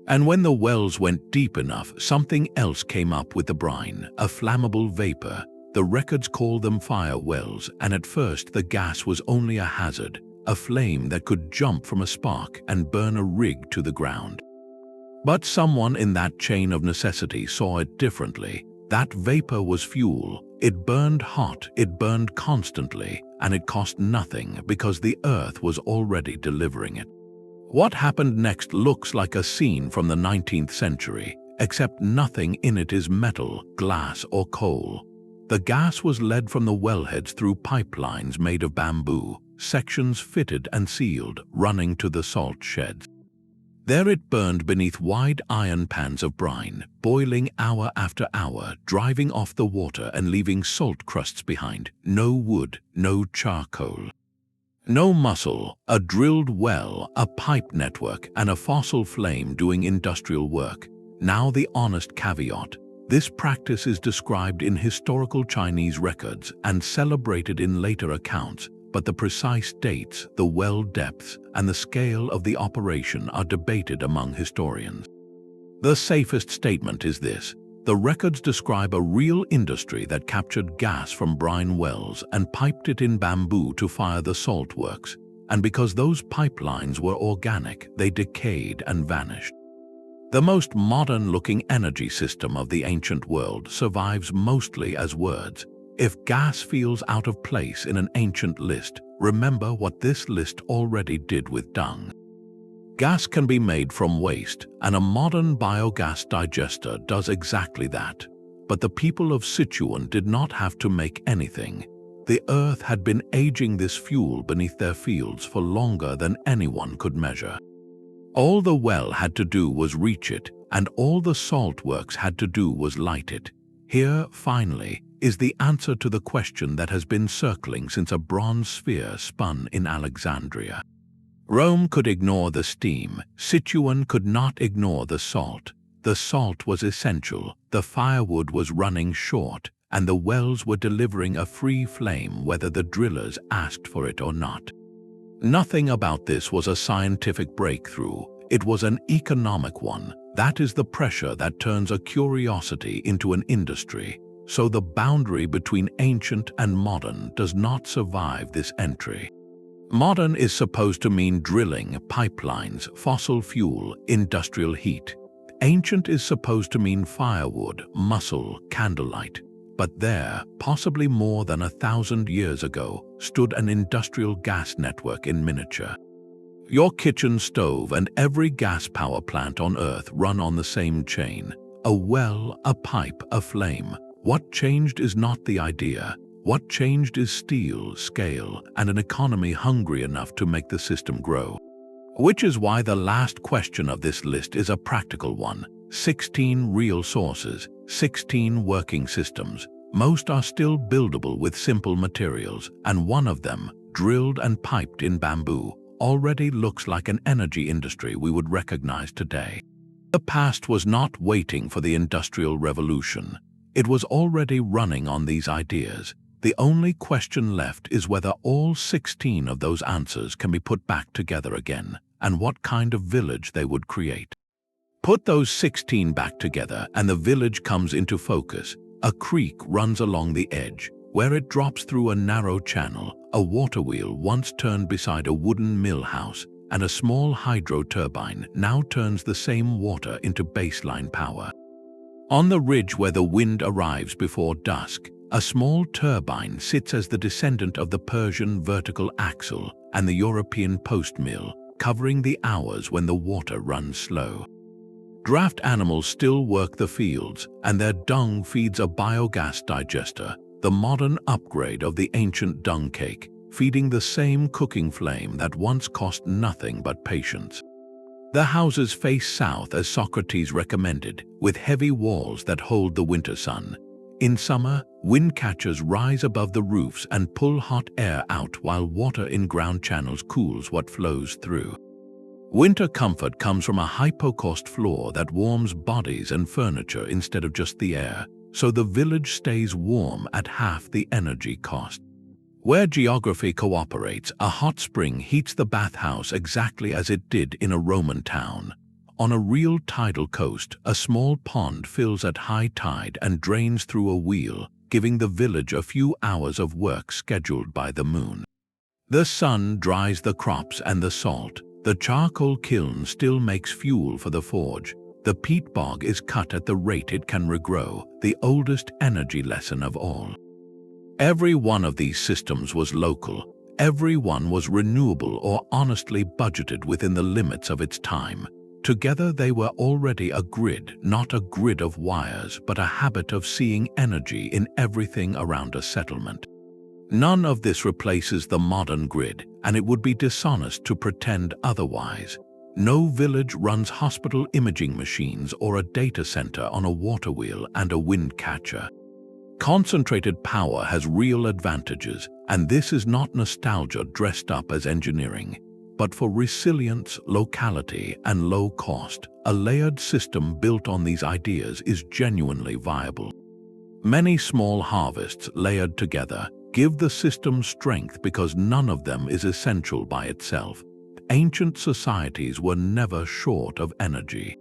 And when the wells went deep enough, something else came up with the brine, a flammable vapor. The records call them fire wells, and at first the gas was only a hazard, a flame that could jump from a spark and burn a rig to the ground. But someone in that chain of necessity saw it differently. That vapor was fuel. It burned hot, it burned constantly, and it cost nothing because the earth was already delivering it. What happened next looks like a scene from the 19th century, except nothing in it is metal, glass, or coal. The gas was led from the wellheads through pipelines made of bamboo, sections fitted and sealed, running to the salt sheds. There it burned beneath wide iron pans of brine, boiling hour after hour, driving off the water and leaving salt crusts behind. No wood, no charcoal. No muscle, a drilled well, a pipe network, and a fossil flame doing industrial work. Now the honest caveat. This practice is described in historical Chinese records and celebrated in later accounts, but the precise dates, the well depths, and the scale of the operation are debated among historians. The safest statement is this: the records describe a real industry that captured gas from brine wells and piped it in bamboo to fire the salt works, and because those pipelines were organic, they decayed and vanished. The most modern-looking energy system of the ancient world survives mostly as words. If gas feels out of place in an ancient list, remember what this list already did with dung. Gas can be made from waste, and a modern biogas digester does exactly that. But the people of Sichuan did not have to make anything. The earth had been aging this fuel beneath their fields for longer than anyone could measure. All the well had to do was reach it, and all the salt works had to do was light it. Here, finally, is the answer to the question that has been circling since a bronze sphere spun in Alexandria. Rome could ignore the steam, Sichuan could not ignore the salt. The salt was essential, the firewood was running short, and the wells were delivering a free flame whether the drillers asked for it or not. Nothing about this was a scientific breakthrough, it was an economic one. That is the pressure that turns a curiosity into an industry. So the boundary between ancient and modern does not survive this entry. Modern is supposed to mean drilling, pipelines, fossil fuel, industrial heat. Ancient is supposed to mean firewood, muscle, candlelight. But there, possibly more than 1,000 years ago, stood an industrial gas network in miniature. Your kitchen stove and every gas power plant on Earth run on the same chain. A well, a pipe, a flame. What changed is not the idea. What changed is steel, scale, and an economy hungry enough to make the system grow. Which is why the last question of this list is a practical one. 16 real sources, 16 working systems. Most are still buildable with simple materials, and one of them, drilled and piped in bamboo, already looks like an energy industry we would recognize today. The past was not waiting for the Industrial Revolution. It was already running on these ideas. The only question left is whether all 16 of those answers can be put back together again, and what kind of village they would create. Put those 16 back together and the village comes into focus. A creek runs along the edge, where it drops through a narrow channel. A water wheel once turned beside a wooden mill house, and a small hydro turbine now turns the same water into baseline power. On the ridge where the wind arrives before dusk, a small turbine sits as the descendant of the Persian vertical axle and the European post mill, covering the hours when the water runs slow. Draft animals still work the fields, and their dung feeds a biogas digester, the modern upgrade of the ancient dung cake, feeding the same cooking flame that once cost nothing but patience. The houses face south as Socrates recommended, with heavy walls that hold the winter sun. In summer, windcatchers rise above the roofs and pull hot air out while water in ground channels cools what flows through. Winter comfort comes from a hypocaust floor that warms bodies and furniture instead of just the air, so the village stays warm at half the energy cost. Where geography cooperates, a hot spring heats the bathhouse exactly as it did in a Roman town. On a real tidal coast, a small pond fills at high tide and drains through a wheel, giving the village a few hours of work scheduled by the moon. The sun dries the crops and the salt. The charcoal kiln still makes fuel for the forge. The peat bog is cut at the rate it can regrow, the oldest energy lesson of all. Every one of these systems was local. Every one was renewable or honestly budgeted within the limits of its time. Together they were already a grid, not a grid of wires, but a habit of seeing energy in everything around a settlement. None of this replaces the modern grid, and it would be dishonest to pretend otherwise. No village runs hospital imaging machines or a data center on a water wheel and a wind catcher. Concentrated power has real advantages, and this is not nostalgia dressed up as engineering. But for resilience, locality, and low cost, a layered system built on these ideas is genuinely viable. Many small harvests layered together give the system strength because none of them is essential by itself. Ancient societies were never short of energy.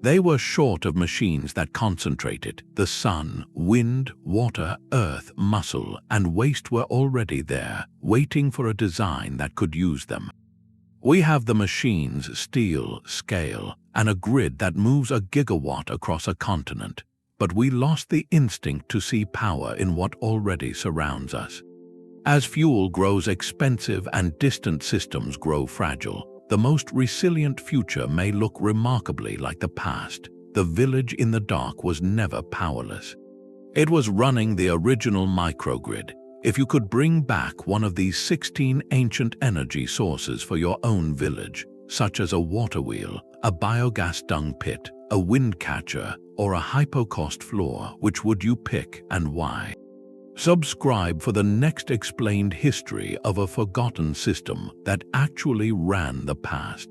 They were short of machines that concentrated. The sun, wind, water, earth, muscle, and waste were already there, waiting for a design that could use them. We have the machines, steel, scale, and a grid that moves a gigawatt across a continent. But we lost the instinct to see power in what already surrounds us. As fuel grows expensive and distant systems grow fragile, the most resilient future may look remarkably like the past. The village in the dark was never powerless. It was running the original microgrid. If you could bring back one of these 16 ancient energy sources for your own village, such as a water wheel, a biogas dung pit, a wind catcher, or a hypocaust floor, which would you pick and why? Subscribe for the next explained history of a forgotten system that actually ran the past.